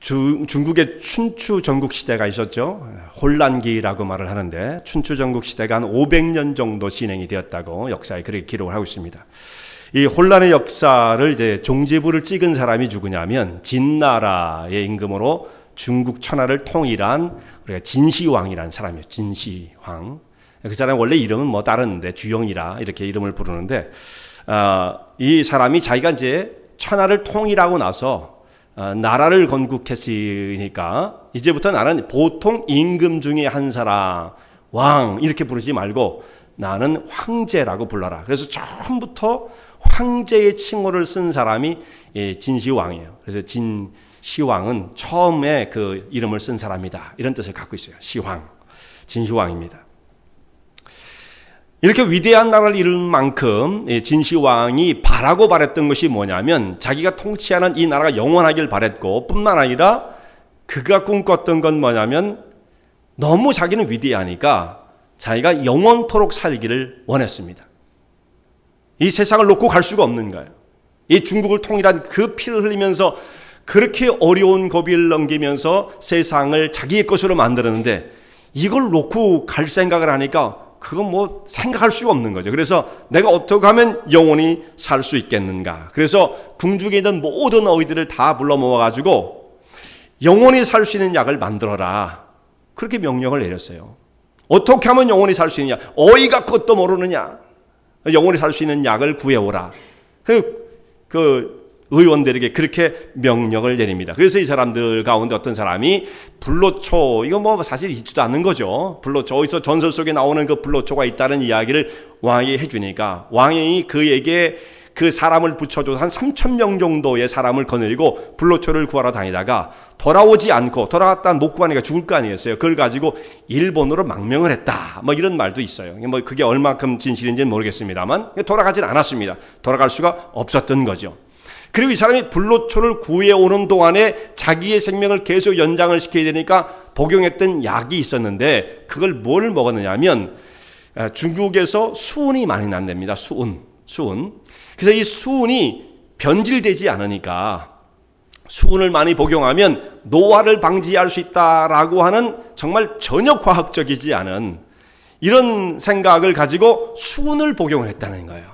중국의 춘추 전국 시대가 있었죠. 혼란기라고 말을 하는데 춘추 전국 시대가 한 500년 정도 진행이 되었다고 역사에 그렇게 기록을 하고 있습니다. 이 혼란의 역사를 이제 종지부를 찍은 사람이 누구냐면 진나라의 임금으로 중국 천하를 통일한 우리가 진시황이라는 사람이에요. 진시황. 그 사람 원래 이름은 뭐 다른데 주영이라 이렇게 이름을 부르는데 이 사람이 자기가 이제 천하를 통일하고 나서 나라를 건국했으니까 이제부터 나는 보통 임금 중에 한 사람 왕 이렇게 부르지 말고 나는 황제라고 불러라. 그래서 처음부터 황제의 칭호를 쓴 사람이 진시황이에요. 그래서 진시황은 처음에 그 이름을 쓴 사람이다. 이런 뜻을 갖고 있어요. 시황, 진시황입니다. 이렇게 위대한 나라를 이룬 만큼 진시황이 바라고 바랬던 것이 뭐냐면 자기가 통치하는 이 나라가 영원하길 바랬고 뿐만 아니라 그가 꿈꿨던 건 뭐냐면 너무 자기는 위대하니까 자기가 영원토록 살기를 원했습니다. 이 세상을 놓고 갈 수가 없는 거예요. 이 중국을 통일한 그 피를 흘리면서 그렇게 어려운 고비를 넘기면서 세상을 자기의 것으로 만들었는데 이걸 놓고 갈 생각을 하니까 그건 뭐 생각할 수가 없는 거죠. 그래서 내가 어떻게 하면 영원히 살 수 있겠는가. 그래서 궁중에 있는 모든 어이들을 다 불러 모아가지고 영원히 살 수 있는 약을 만들어라. 그렇게 명령을 내렸어요. 어떻게 하면 영원히 살 수 있느냐. 어이가 그것도 모르느냐. 영원히 살 수 있는 약을 구해오라. 그 의원들에게 그렇게 명령을 내립니다. 그래서 이 사람들 가운데 어떤 사람이 불로초, 이거 뭐 사실 있지도 않는 거죠. 불로초, 어디서 전설 속에 나오는 그 불로초가 있다는 이야기를 왕에게 해주니까 왕이 그에게 그 사람을 붙여줘서 한 3,000명 정도의 사람을 거느리고 불로초를 구하러 다니다가 돌아오지 않고 돌아갔다 못 구하니까 죽을 거 아니겠어요. 그걸 가지고 일본으로 망명을 했다. 뭐 이런 말도 있어요. 뭐 그게 얼마큼 진실인지는 모르겠습니다만 돌아가진 않았습니다. 돌아갈 수가 없었던 거죠. 그리고 이 사람이 불로초를 구해오는 동안에 자기의 생명을 계속 연장을 시켜야 되니까 복용했던 약이 있었는데 그걸 뭘 먹었느냐 하면 중국에서 수은이 많이 난답니다. 수은. 그래서 이 수은이 변질되지 않으니까 수은을 많이 복용하면 노화를 방지할 수 있다라고 하는 정말 전혀 과학적이지 않은 이런 생각을 가지고 수은을 복용을 했다는 거예요.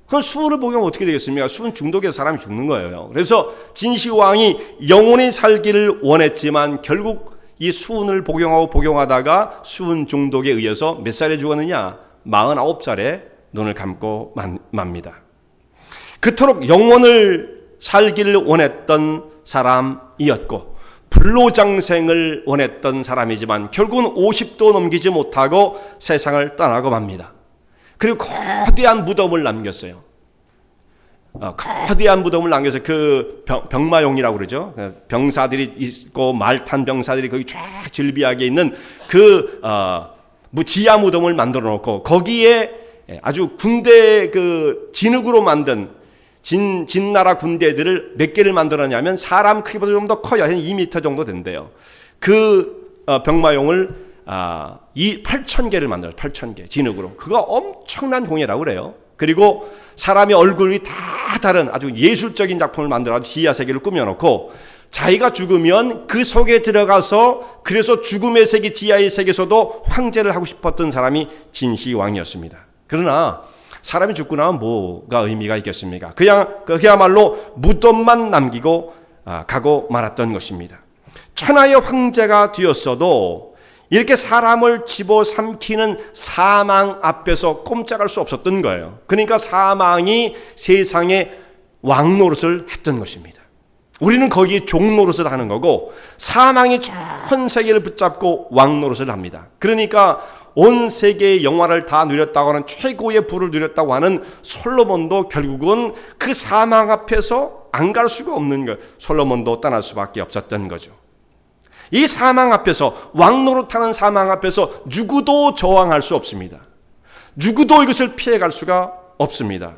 그럼 수은을 복용하면 어떻게 되겠습니까? 수은 중독에서 사람이 죽는 거예요. 그래서 진시황이 영원히 살기를 원했지만 결국 이 수은을 복용하다가 수은 중독에 의해서 몇 살에 죽었느냐? 49살에 눈을 감고 맙니다. 그토록 영원을 살기를 원했던 사람이었고 불로장생을 원했던 사람이지만 결국은 50도 넘기지 못하고 세상을 떠나고 맙니다. 그리고 거대한 무덤을 남겼어요. 거대한 무덤을 남겨서 그 병마용이라고 그러죠. 병사들이 있고 말 탄 병사들이 거기 쫙 질비하게 있는 그 지하 무덤을 만들어 놓고 거기에 아주 군대 그 진흙으로 만든 진나라 군대들을 몇 개를 만들었냐면 사람 크기보다 좀 더 커요. 한 2m 정도 된대요. 그 병마용을 8,000개를 만들어요. 8,000개 진흙으로. 그거 엄청난 공예라고 그래요. 그리고 사람의 얼굴이 다 다른 아주 예술적인 작품을 만들어 지하 세계를 꾸며놓고 자기가 죽으면 그 속에 들어가서 그래서 죽음의 세계 지하의 세계에서도 황제를 하고 싶었던 사람이 진시황이었습니다. 그러나 사람이 죽고 나면 뭐가 의미가 있겠습니까? 그야말로 무덤만 남기고 가고 말았던 것입니다. 천하의 황제가 되었어도 이렇게 사람을 집어삼키는 사망 앞에서 꼼짝할 수 없었던 거예요. 그러니까 사망이 세상에 왕 노릇을 했던 것입니다. 우리는 거기에 종 노릇을 하는 거고 사망이 전 세계를 붙잡고 왕 노릇을 합니다. 그러니까 온 세계의 영화를 다 누렸다고 하는 최고의 부를 누렸다고 하는 솔로몬도 결국은 그 사망 앞에서 안 갈 수가 없는 거예요. 솔로몬도 떠날 수밖에 없었던 거죠. 이 사망 앞에서 왕 노릇하는 사망 앞에서 누구도 저항할 수 없습니다. 누구도 이것을 피해갈 수가 없습니다.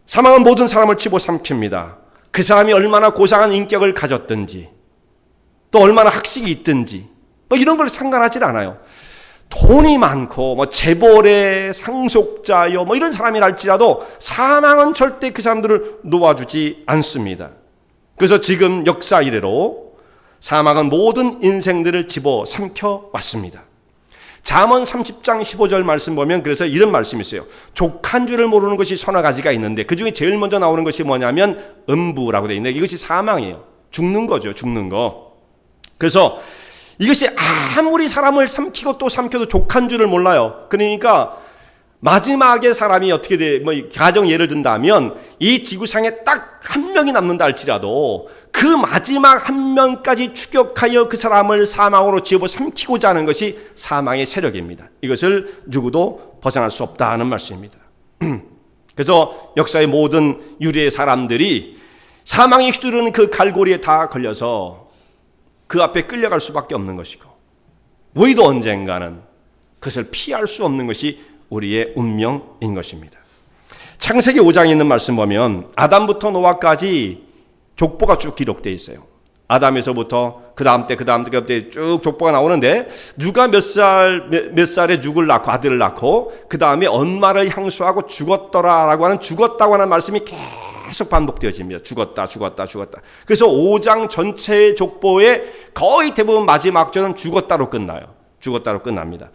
사망은 모든 사람을 집어삼킵니다. 그 사람이 얼마나 고상한 인격을 가졌든지 또 얼마나 학식이 있든지 뭐 이런 걸 상관하지 않아요. 돈이 많고 뭐 재벌의 상속자요 뭐 이런 사람이랄지라도 사망은 절대 그 사람들을 놓아주지 않습니다. 그래서 지금 역사 이래로 사망은 모든 인생들을 집어삼켜 왔습니다. 잠언 30장 15절 말씀 보면 그래서 이런 말씀이 있어요. 족한 줄을 모르는 것이 서너 가지가 있는데 그중에 제일 먼저 나오는 것이 뭐냐면 음부라고 되어 있는데 이것이 사망이에요. 죽는 거죠. 죽는 거. 그래서 이것이 아무리 사람을 삼키고 또 삼켜도 족한 줄을 몰라요. 그러니까 마지막에 사람이 어떻게 돼, 가정 예를 든다면 이 지구상에 딱 한 명이 남는다 할지라도 그 마지막 한 명까지 추격하여 그 사람을 사망으로 집어삼키고자 하는 것이 사망의 세력입니다. 이것을 누구도 벗어날 수 없다는 말씀입니다. 그래서 역사의 모든 유리의 사람들이 사망이 휘두르는 그 갈고리에 다 걸려서 그 앞에 끌려갈 수밖에 없는 것이고 우리도 언젠가는 그것을 피할 수 없는 것이 우리의 운명인 것입니다. 창세기 5장에 있는 말씀 보면 아담부터 노아까지 족보가 쭉 기록되어 있어요. 아담에서부터 그 다음 때 쭉 족보가 나오는데 누가 몇 살에 누굴 낳고 아들을 낳고 그 다음에 엄마를 향수하고 죽었더라라고 하는 죽었다고 하는 말씀이 계속 반복되어집니다. 죽었다. 그래서 5장 전체의 족보의 거의 대부분 마지막 절은 죽었다로 끝나요. 죽었다로 끝납니다.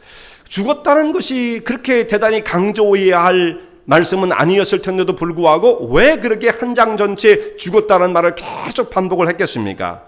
죽었다는 것이 그렇게 대단히 강조해야 할 말씀은 아니었을 텐데도 불구하고 왜 그렇게 한 장 전체에 죽었다는 말을 계속 반복을 했겠습니까?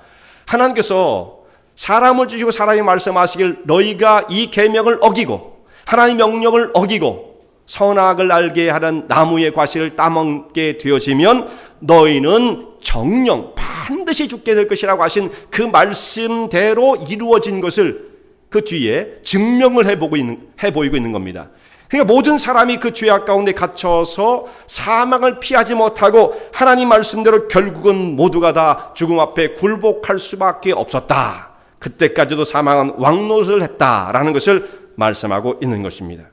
하나님께서 사람을 주시고 사람이 말씀하시길 너희가 이 계명을 어기고 하나님의 명령을 어기고 선악을 알게 하는 나무의 과실을 따먹게 되어지면 너희는 정령 반드시 죽게 될 것이라고 하신 그 말씀대로 이루어진 것을 그 뒤에 증명을 해보이고 있는 겁니다. 그러니까 모든 사람이 그 죄악 가운데 갇혀서 사망을 피하지 못하고 하나님 말씀대로 결국은 모두가 다 죽음 앞에 굴복할 수밖에 없었다. 그때까지도 사망은 왕노릇을 했다라는 것을 말씀하고 있는 것입니다.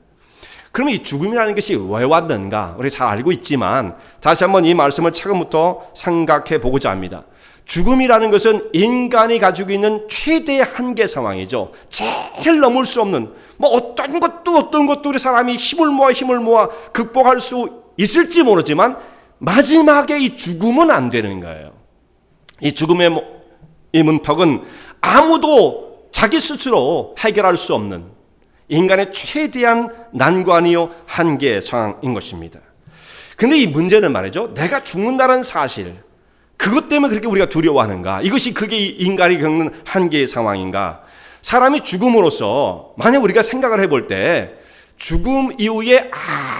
그러면 이 죽음이라는 것이 왜 왔는가? 우리 잘 알고 있지만 다시 한번 이 말씀을 처음부터 생각해 보고자 합니다. 죽음이라는 것은 인간이 가지고 있는 최대의 한계 상황이죠. 제일 넘을 수 없는 어떤 것도 우리 사람이 힘을 모아 극복할 수 있을지 모르지만 마지막에 이 죽음은 안 되는 거예요. 이 죽음의 이 문턱은 아무도 자기 스스로 해결할 수 없는 인간의 최대한 난관이요 한계 상황인 것입니다. 근데 이 문제는 말이죠. 내가 죽는다는 사실 그것 때문에 그렇게 우리가 두려워하는가? 이것이 그게 인간이 겪는 한계의 상황인가? 사람이 죽음으로써 만약 우리가 생각을 해볼 때 죽음 이후에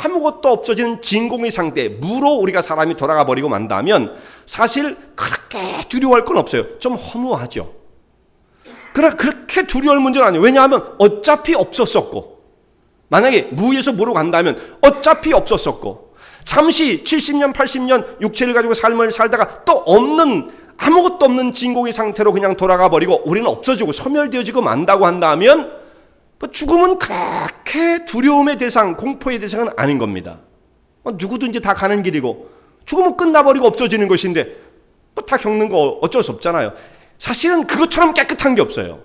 아무것도 없어지는 진공의 상태, 무로 우리가 사람이 돌아가 버리고 만다면 사실 그렇게 두려워할 건 없어요. 좀 허무하죠. 그러나 그렇게 두려울 문제는 아니에요. 왜냐하면 어차피 없었었고 만약에 무에서 무로 간다면 어차피 없었었고 잠시 70년, 80년 육체를 가지고 삶을 살다가 또 아무것도 없는 진공의 상태로 그냥 돌아가 버리고 우리는 없어지고 소멸되어지고 만다고 한다면 죽음은 그렇게 두려움의 대상, 공포의 대상은 아닌 겁니다. 누구든지 다 가는 길이고 죽음은 끝나버리고 없어지는 것인데 다 겪는 거 어쩔 수 없잖아요. 사실은 그것처럼 깨끗한 게 없어요.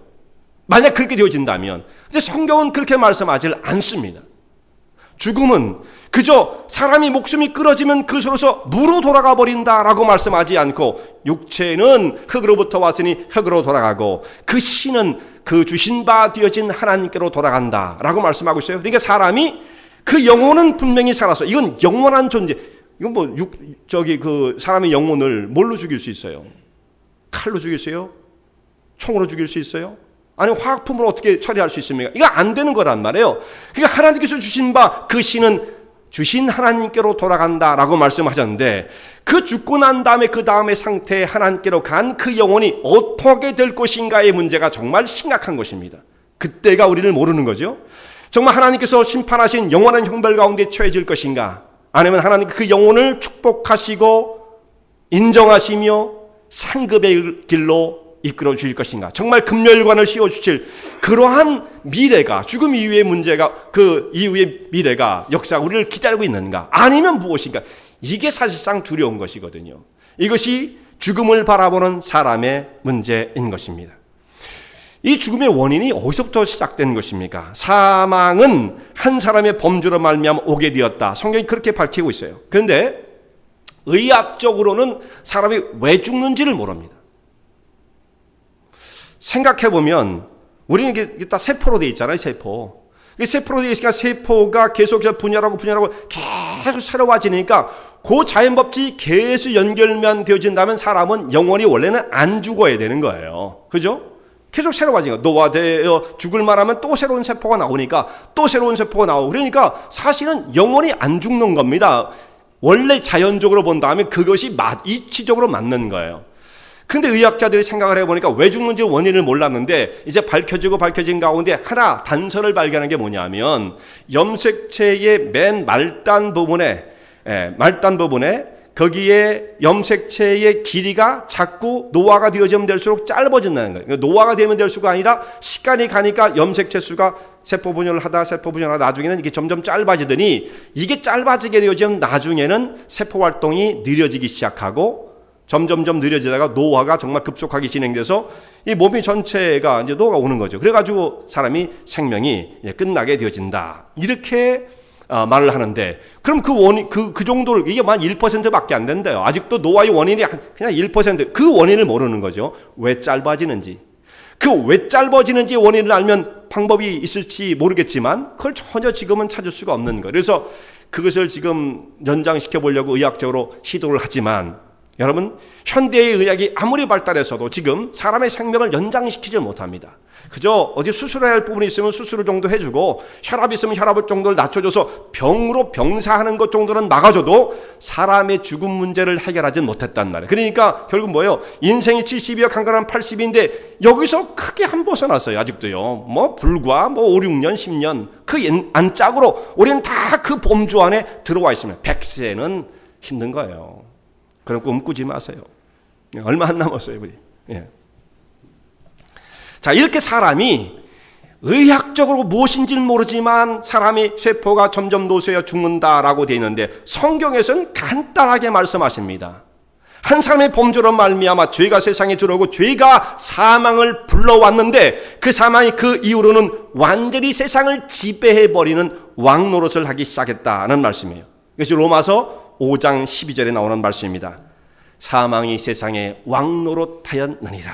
만약 그렇게 되어진다면. 근데 성경은 그렇게 말씀하지 않습니다. 죽음은 그저 사람이 목숨이 끊어지면 그것으로서 무로 돌아가 버린다라고 말씀하지 않고 육체는 흙으로부터 왔으니 흙으로 돌아가고 그 신은 그 주신 바 되어진 하나님께로 돌아간다라고 말씀하고 있어요. 그러니까 사람이 그 영혼은 분명히 살아서 이건 영원한 존재. 이건 그 사람의 영혼을 뭘로 죽일 수 있어요? 칼로 죽일 수 있어요? 총으로 죽일 수 있어요? 아니면 화학품으로 어떻게 처리할 수 있습니까? 이거 안 되는 거란 말이에요. 그러니까 하나님께서 주신 바 그 신은 주신 하나님께로 돌아간다라고 말씀하셨는데 그 죽고 난 다음에 그 다음의 상태에 하나님께로 간 그 영혼이 어떻게 될 것인가의 문제가 정말 심각한 것입니다. 그때가 우리를 모르는 거죠. 정말 하나님께서 심판하신 영원한 형벌 가운데 처해질 것인가? 아니면 하나님 그 영혼을 축복하시고 인정하시며 상급의 길로 이끌어 주실 것인가? 정말 금멸관을 씌워 주실 그러한 미래가 죽음 이후의 문제가 그 이후의 미래가 역사가 우리를 기다리고 있는가? 아니면 무엇인가? 이게 사실상 두려운 것이거든요. 이것이 죽음을 바라보는 사람의 문제인 것입니다. 이 죽음의 원인이 어디서부터 시작된 것입니까? 사망은 한 사람의 범죄로 말미암아 오게 되었다. 성경이 그렇게 밝히고 있어요. 그런데 의학적으로는 사람이 왜 죽는지를 모릅니다. 생각해보면 우리는 이게 다 세포로 되어 있잖아요. 세포로 되어 있으니까 세포가 계속해서 분열하고 계속 새로워지니까 그 자연법칙이 계속 연결만 되어진다면 사람은 영원히 원래는 안 죽어야 되는 거예요. 그죠? 계속 새로워지니까 노화되어 죽을 만하면 또 새로운 세포가 나오니까 또 새로운 세포가 나오고 그러니까 사실은 영원히 안 죽는 겁니다. 원래 자연적으로 본다면 그것이 이치적으로 맞는 거예요. 근데 의학자들이 생각을 해보니까 왜 죽는지 원인을 몰랐는데 이제 밝혀진 가운데 하나 단서를 발견한 게 뭐냐면 염색체의 맨 말단 부분에 거기에 염색체의 길이가 자꾸 노화가 되어지면 될수록 짧아진다는 거예요. 그러니까 노화가 되면 될수가 아니라 시간이 가니까 염색체 수가 세포 분열을 하다 나중에는 이게 점점 짧아지더니 이게 짧아지게 되어지면 나중에는 세포 활동이 느려지기 시작하고 점점점 느려지다가 노화가 정말 급속하게 진행돼서 이 몸이 전체가 이제 노화가 오는 거죠. 그래가지고 사람이 생명이 끝나게 되어진다. 이렇게 말을 하는데 그럼 그 원인 그 정도를 이게 만 1%밖에 안 된대요. 아직도 노화의 원인이 그냥 1%. 그 원인을 모르는 거죠. 왜 짧아지는지. 그 왜 짧아지는지 원인을 알면 방법이 있을지 모르겠지만 그걸 전혀 지금은 찾을 수가 없는 거예요. 그래서 그것을 지금 연장시켜 보려고 의학적으로 시도를 하지만 여러분 현대의 의학이 아무리 발달해서도 지금 사람의 생명을 연장시키지 못합니다. 그저 어디 수술해야 할 부분이 있으면 수술 정도 해주고 혈압이 있으면 혈압 정도를 낮춰줘서 병으로 병사하는 것 정도는 막아줘도 사람의 죽음 문제를 해결하지 못했단 말이에요. 그러니까 결국 뭐예요? 인생이 70이요 강간한 80인데 여기서 크게 안 벗어났어요. 아직도요. 불과 5, 6년 10년 그 안짝으로 우리는 다 그 범주 안에 들어와 있습니다. 100세는 힘든 거예요. 그런 꿈 꾸지 마세요. 얼마 안 남았어요, 우리. 예. 자, 이렇게 사람이 의학적으로 무엇인지는 모르지만 사람이 세포가 점점 노쇠해 죽는다라고 되어 있는데 성경에서는 간단하게 말씀하십니다. 한 사람의 범죄로 말미암아 죄가 세상에 들어오고 죄가 사망을 불러왔는데 그 사망이 그 이후로는 완전히 세상을 지배해버리는 왕노릇을 하기 시작했다는 말씀이에요. 이것이 로마서 5장 12절에 나오는 말씀입니다. 사망이 세상에 왕노릇하였느니라.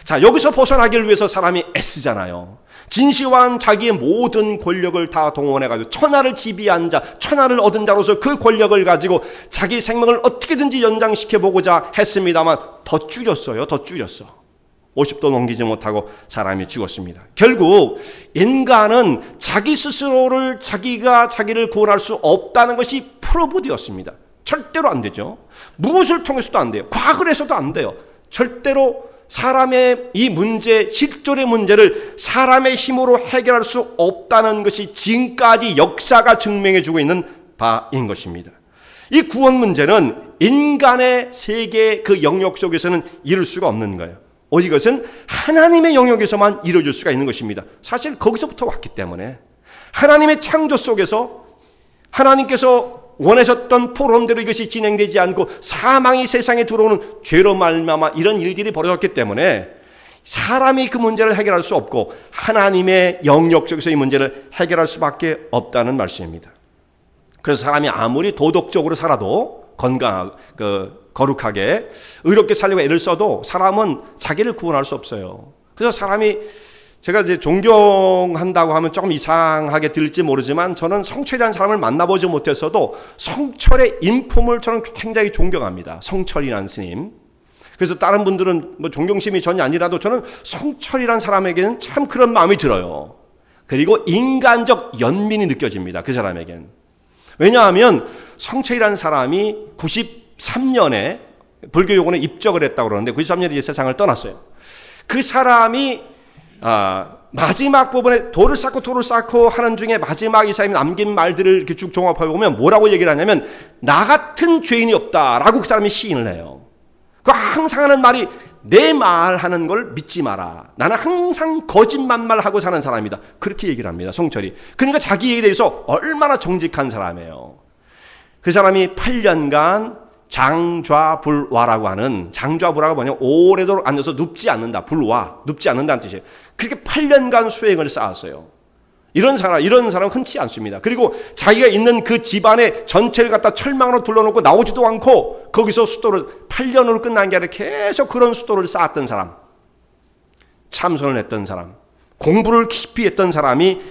자, 여기서 벗어나기를 위해서 사람이 애쓰잖아요. 진시황 자기의 모든 권력을 다 동원해가지고 천하를 지배한 자, 천하를 얻은 자로서 그 권력을 가지고 자기 생명을 어떻게든지 연장시켜보고자 했습니다만 더 줄였어요. 50도 넘기지 못하고 사람이 죽었습니다. 결국 인간은 자기 스스로를 자기를 구원할 수 없다는 것이 프로브되었습니다. 절대로 안 되죠. 무엇을 통해서도 안 돼요. 과거를 해서도 안 돼요. 절대로 사람의 이 문제, 실존의 문제를 사람의 힘으로 해결할 수 없다는 것이 지금까지 역사가 증명해주고 있는 바인 것입니다. 이 구원 문제는 인간의 세계 그 영역 속에서는 이룰 수가 없는 거예요. 이것은 하나님의 영역에서만 이루어질 수가 있는 것입니다. 사실 거기서부터 왔기 때문에 하나님의 창조 속에서 하나님께서 원하셨던 포럼대로 이것이 진행되지 않고 사망이 세상에 들어오는 죄로 말미암아 이런 일들이 벌어졌기 때문에 사람이 그 문제를 해결할 수 없고 하나님의 영역 속에서 이 문제를 해결할 수밖에 없다는 말씀입니다. 그래서 사람이 아무리 도덕적으로 살아도 거룩하게 의롭게 살려고 애를 써도 사람은 자기를 구원할 수 없어요. 그래서 사람이 제가 이제 존경한다고 하면 조금 이상하게 들릴지 모르지만 저는 성철이라는 사람을 만나보지 못했어도 성철의 인품을 저는 굉장히 존경합니다. 성철이라는 스님. 그래서 다른 분들은 존경심이 전혀 아니라도 저는 성철이라는 사람에게는 참 그런 마음이 들어요. 그리고 인간적 연민이 느껴집니다. 그 사람에겐. 왜냐하면 성철이라는 사람이 93년에 불교요원에 입적을 했다고 그러는데 93년에 이제 세상을 떠났어요. 그 사람이 마지막 부분에 돌을 쌓고 하는 중에 마지막 이 사람이 남긴 말들을 이렇게 쭉 종합해 보면 뭐라고 얘기를 하냐면 나 같은 죄인이 없다라고 그 사람이 시인을 해요. 그 항상 하는 말이 내 말하는 걸 믿지 마라. 나는 항상 거짓말만 하고 사는 사람이다. 그렇게 얘기를 합니다. 성철이. 그러니까 자기에 대해서 얼마나 정직한 사람이에요. 그 사람이 8년간 장좌불화라고 하는 장좌불화가 뭐냐면 오래도록 앉아서 눕지 않는다. 불화, 눕지 않는다는 뜻이에요. 그렇게 8년간 수행을 쌓았어요. 이런 사람 흔치 않습니다. 그리고 자기가 있는 그 집안의 전체를 갖다 철망으로 둘러놓고 나오지도 않고 거기서 수도를 8년으로 끝난 게 아니라 계속 그런 수도를 쌓았던 사람, 참선을 했던 사람, 공부를 깊이 했던 사람이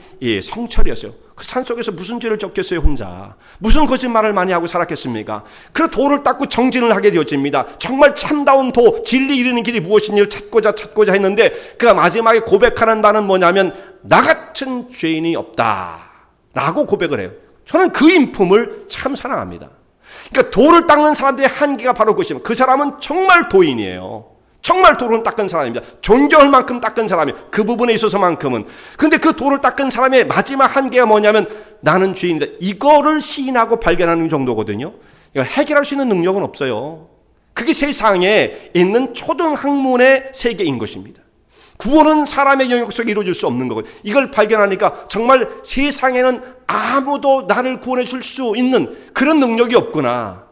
성철이었어요. 그 산속에서 무슨 죄를 졌겠어요, 혼자. 무슨 거짓말을 많이 하고 살았겠습니까? 그 도를 닦고 정진을 하게 되어집니다. 정말 참다운 도, 진리 이르는 길이 무엇인지를 찾고자 했는데 그가 마지막에 고백하는 바는 뭐냐면 나 같은 죄인이 없다 라고 고백을 해요. 저는 그 인품을 참 사랑합니다. 그러니까 도를 닦는 사람들의 한계가 바로 그것입니다. 그 사람은 정말 도인이에요. 정말 도를 닦은 사람입니다. 존경할 만큼 닦은 사람이에요. 그 부분에 있어서만큼은. 근데 그 도를 닦은 사람의 마지막 한계가 뭐냐면 나는 죄인이다. 이거를 시인하고 발견하는 정도거든요. 이걸 해결할 수 있는 능력은 없어요. 그게 세상에 있는 초등학문의 세계인 것입니다. 구원은 사람의 영역 속에 이루어질 수 없는 거거든요. 이걸 발견하니까 정말 세상에는 아무도 나를 구원해 줄 수 있는 그런 능력이 없구나.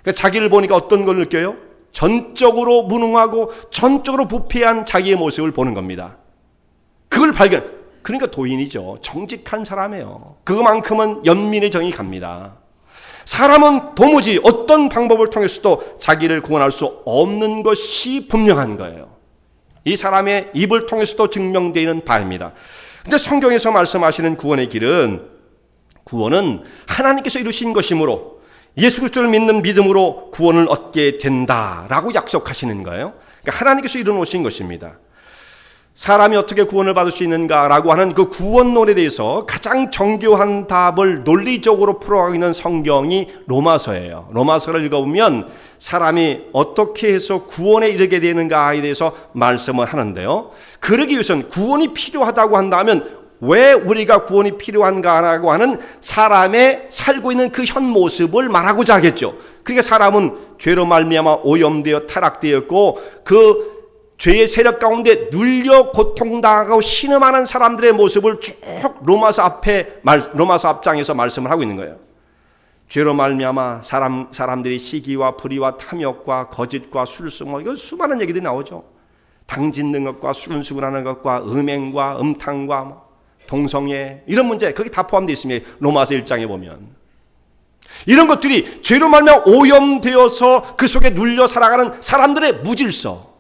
그러니까 자기를 보니까 어떤 걸 느껴요? 전적으로 무능하고 전적으로 부패한 자기의 모습을 보는 겁니다. 그걸 그러니까 도인이죠. 정직한 사람이에요. 그만큼은 연민의 정이 갑니다. 사람은 도무지 어떤 방법을 통해서도 자기를 구원할 수 없는 것이 분명한 거예요. 이 사람의 입을 통해서도 증명되는 바입니다. 근데 성경에서 말씀하시는 구원의 길은 구원은 하나님께서 이루신 것이므로 예수 그리스도를 믿는 믿음으로 구원을 얻게 된다라고 약속하시는 거예요. 그러니까 하나님께서 이루어놓으신 것입니다. 사람이 어떻게 구원을 받을 수 있는가라고 하는 그 구원론에 대해서 가장 정교한 답을 논리적으로 풀어가고 있는 성경이 로마서예요. 로마서를 읽어보면 사람이 어떻게 해서 구원에 이르게 되는가에 대해서 말씀을 하는데요. 그러기 위해서는 구원이 필요하다고 한다면 왜 우리가 구원이 필요한가라고 하는 사람의 살고 있는 그 현 모습을 말하고자 하겠죠. 그러니까 사람은 죄로 말미암아 오염되어 타락되었고 그 죄의 세력 가운데 눌려 고통당하고 신음하는 사람들의 모습을 쭉 로마서 앞장에서 말씀을 하고 있는 거예요. 죄로 말미암아 사람들이 시기와 불의와 탐욕과 거짓과 술수모 이거 수많은 얘기들이 나오죠. 당짓는 것과 수근수근하는 것과 음행과 음탕과 동성애 이런 문제 거기 다 포함되어 있습니다. 로마서 1장에 보면 이런 것들이 죄로 말미암아 오염되어서 그 속에 눌려 살아가는 사람들의 무질서,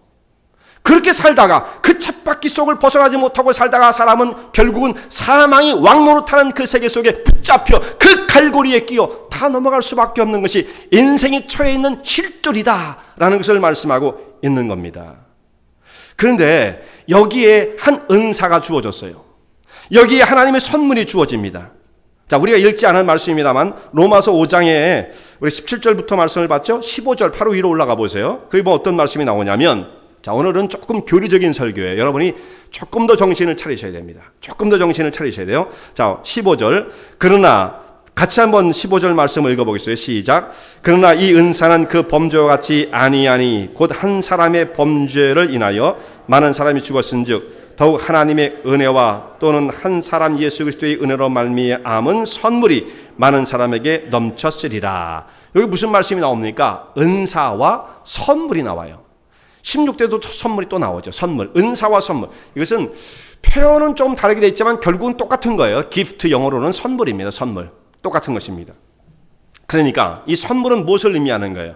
그렇게 살다가 그 쳇바퀴 속을 벗어나지 못하고 살다가 사람은 결국은 사망이 왕노릇하는 그 세계 속에 붙잡혀 그 갈고리에 끼어 다 넘어갈 수밖에 없는 것이 인생이 처해 있는 실존이다라는 것을 말씀하고 있는 겁니다. 그런데 여기에 한 은사가 주어졌어요. 여기에 하나님의 선물이 주어집니다. 자, 우리가 읽지 않은 말씀입니다만 로마서 5장에 우리 17절부터 말씀을 봤죠. 15절 바로 위로 올라가 보세요. 거기 뭐 어떤 말씀이 나오냐면, 자, 오늘은 조금 교리적인 설교예요. 여러분이 조금 더 정신을 차리셔야 됩니다. 조금 더 정신을 차리셔야 돼요. 자, 15절. 그러나 같이 한번 15절 말씀을 읽어보겠어요. 시작. 그러나 이 은사는 그 범죄와 같이 아니하니 곧 한 사람의 범죄를 인하여 많은 사람이 죽었은즉 더욱 하나님의 은혜와 또는 한 사람 예수 그리스도의 은혜로 말미암은 선물이 많은 사람에게 넘쳤으리라. 여기 무슨 말씀이 나옵니까? 은사와 선물이 나와요. 16대도 선물이 또 나오죠. 선물, 은사와 선물. 이것은 표현은 좀 다르게 되어 있지만 결국은 똑같은 거예요. 기프트 영어로는 선물입니다. 선물. 똑같은 것입니다. 그러니까 이 선물은 무엇을 의미하는 거예요?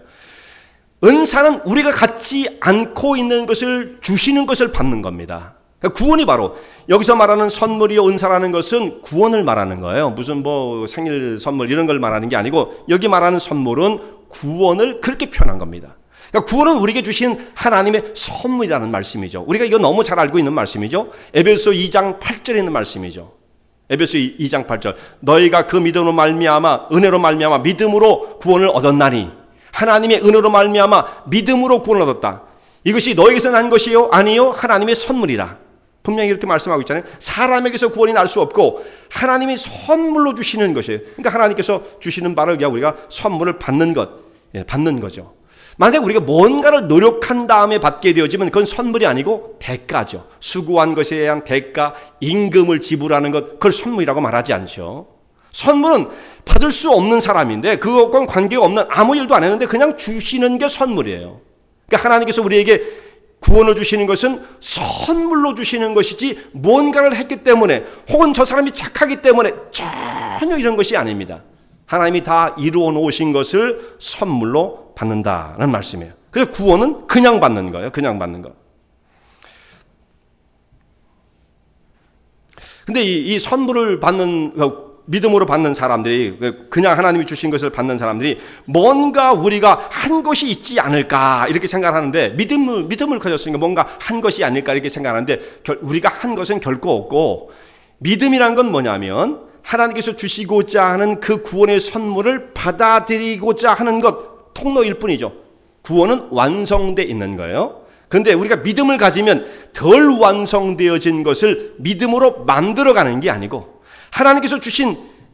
은사는 우리가 갖지 않고 있는 것을 주시는 것을 받는 겁니다. 그러니까 구원이 바로 여기서 말하는 선물이요 은사라는 것은 구원을 말하는 거예요. 무슨 뭐 생일 선물 이런 걸 말하는 게 아니고 여기 말하는 선물은 구원을 그렇게 표현한 겁니다. 그러니까 구원은 우리에게 주신 하나님의 선물이라는 말씀이죠. 우리가 이거 너무 잘 알고 있는 말씀이죠. 에베소 2장 8절에 있는 말씀이죠. 에베소 2장 8절. 너희가 그 믿음으로 말미암아 은혜로 말미암아 믿음으로 구원을 얻었나니 하나님의 은혜로 말미암아 믿음으로 구원을 얻었다. 이것이 너에게서 난 것이요 아니요 하나님의 선물이라. 분명히 이렇게 말씀하고 있잖아요. 사람에게서 구원이 날 수 없고 하나님이 선물로 주시는 것이에요. 그러니까 하나님께서 주시는 바를 우리가 선물을 받는 거죠. 만약 우리가 뭔가를 노력한 다음에 받게 되어지면 그건 선물이 아니고 대가죠. 수고한 것에 대한 대가, 임금을 지불하는 것, 그걸 선물이라고 말하지 않죠. 선물은 받을 수 없는 사람인데 그것과는 관계가 없는 아무 일도 안 했는데 그냥 주시는 게 선물이에요. 그러니까 하나님께서 우리에게 구원을 주시는 것은 선물로 주시는 것이지 뭔가를 했기 때문에 혹은 저 사람이 착하기 때문에 전혀 이런 것이 아닙니다. 하나님이 다 이루어 놓으신 것을 선물로 받는다는 말씀이에요. 그래서 구원은 그냥 받는 거예요. 그냥 받는 거. 근데 이 선물을 받는, 믿음으로 받는 사람들이, 그냥 하나님이 주신 것을 받는 사람들이 뭔가 우리가 한 것이 있지 않을까 이렇게 생각하는데, 믿음을 가졌으니까 뭔가 한 것이 아닐까 이렇게 생각하는데, 우리가 한 것은 결코 없고, 믿음이란 건 뭐냐면 하나님께서 주시고자 하는 그 구원의 선물을 받아들이고자 하는 것, 통로일 뿐이죠. 구원은 완성되어 있는 거예요. 그런데 우리가 믿음을 가지면 덜 완성되어진 것을 믿음으로 만들어가는 게 아니고, 하나님께서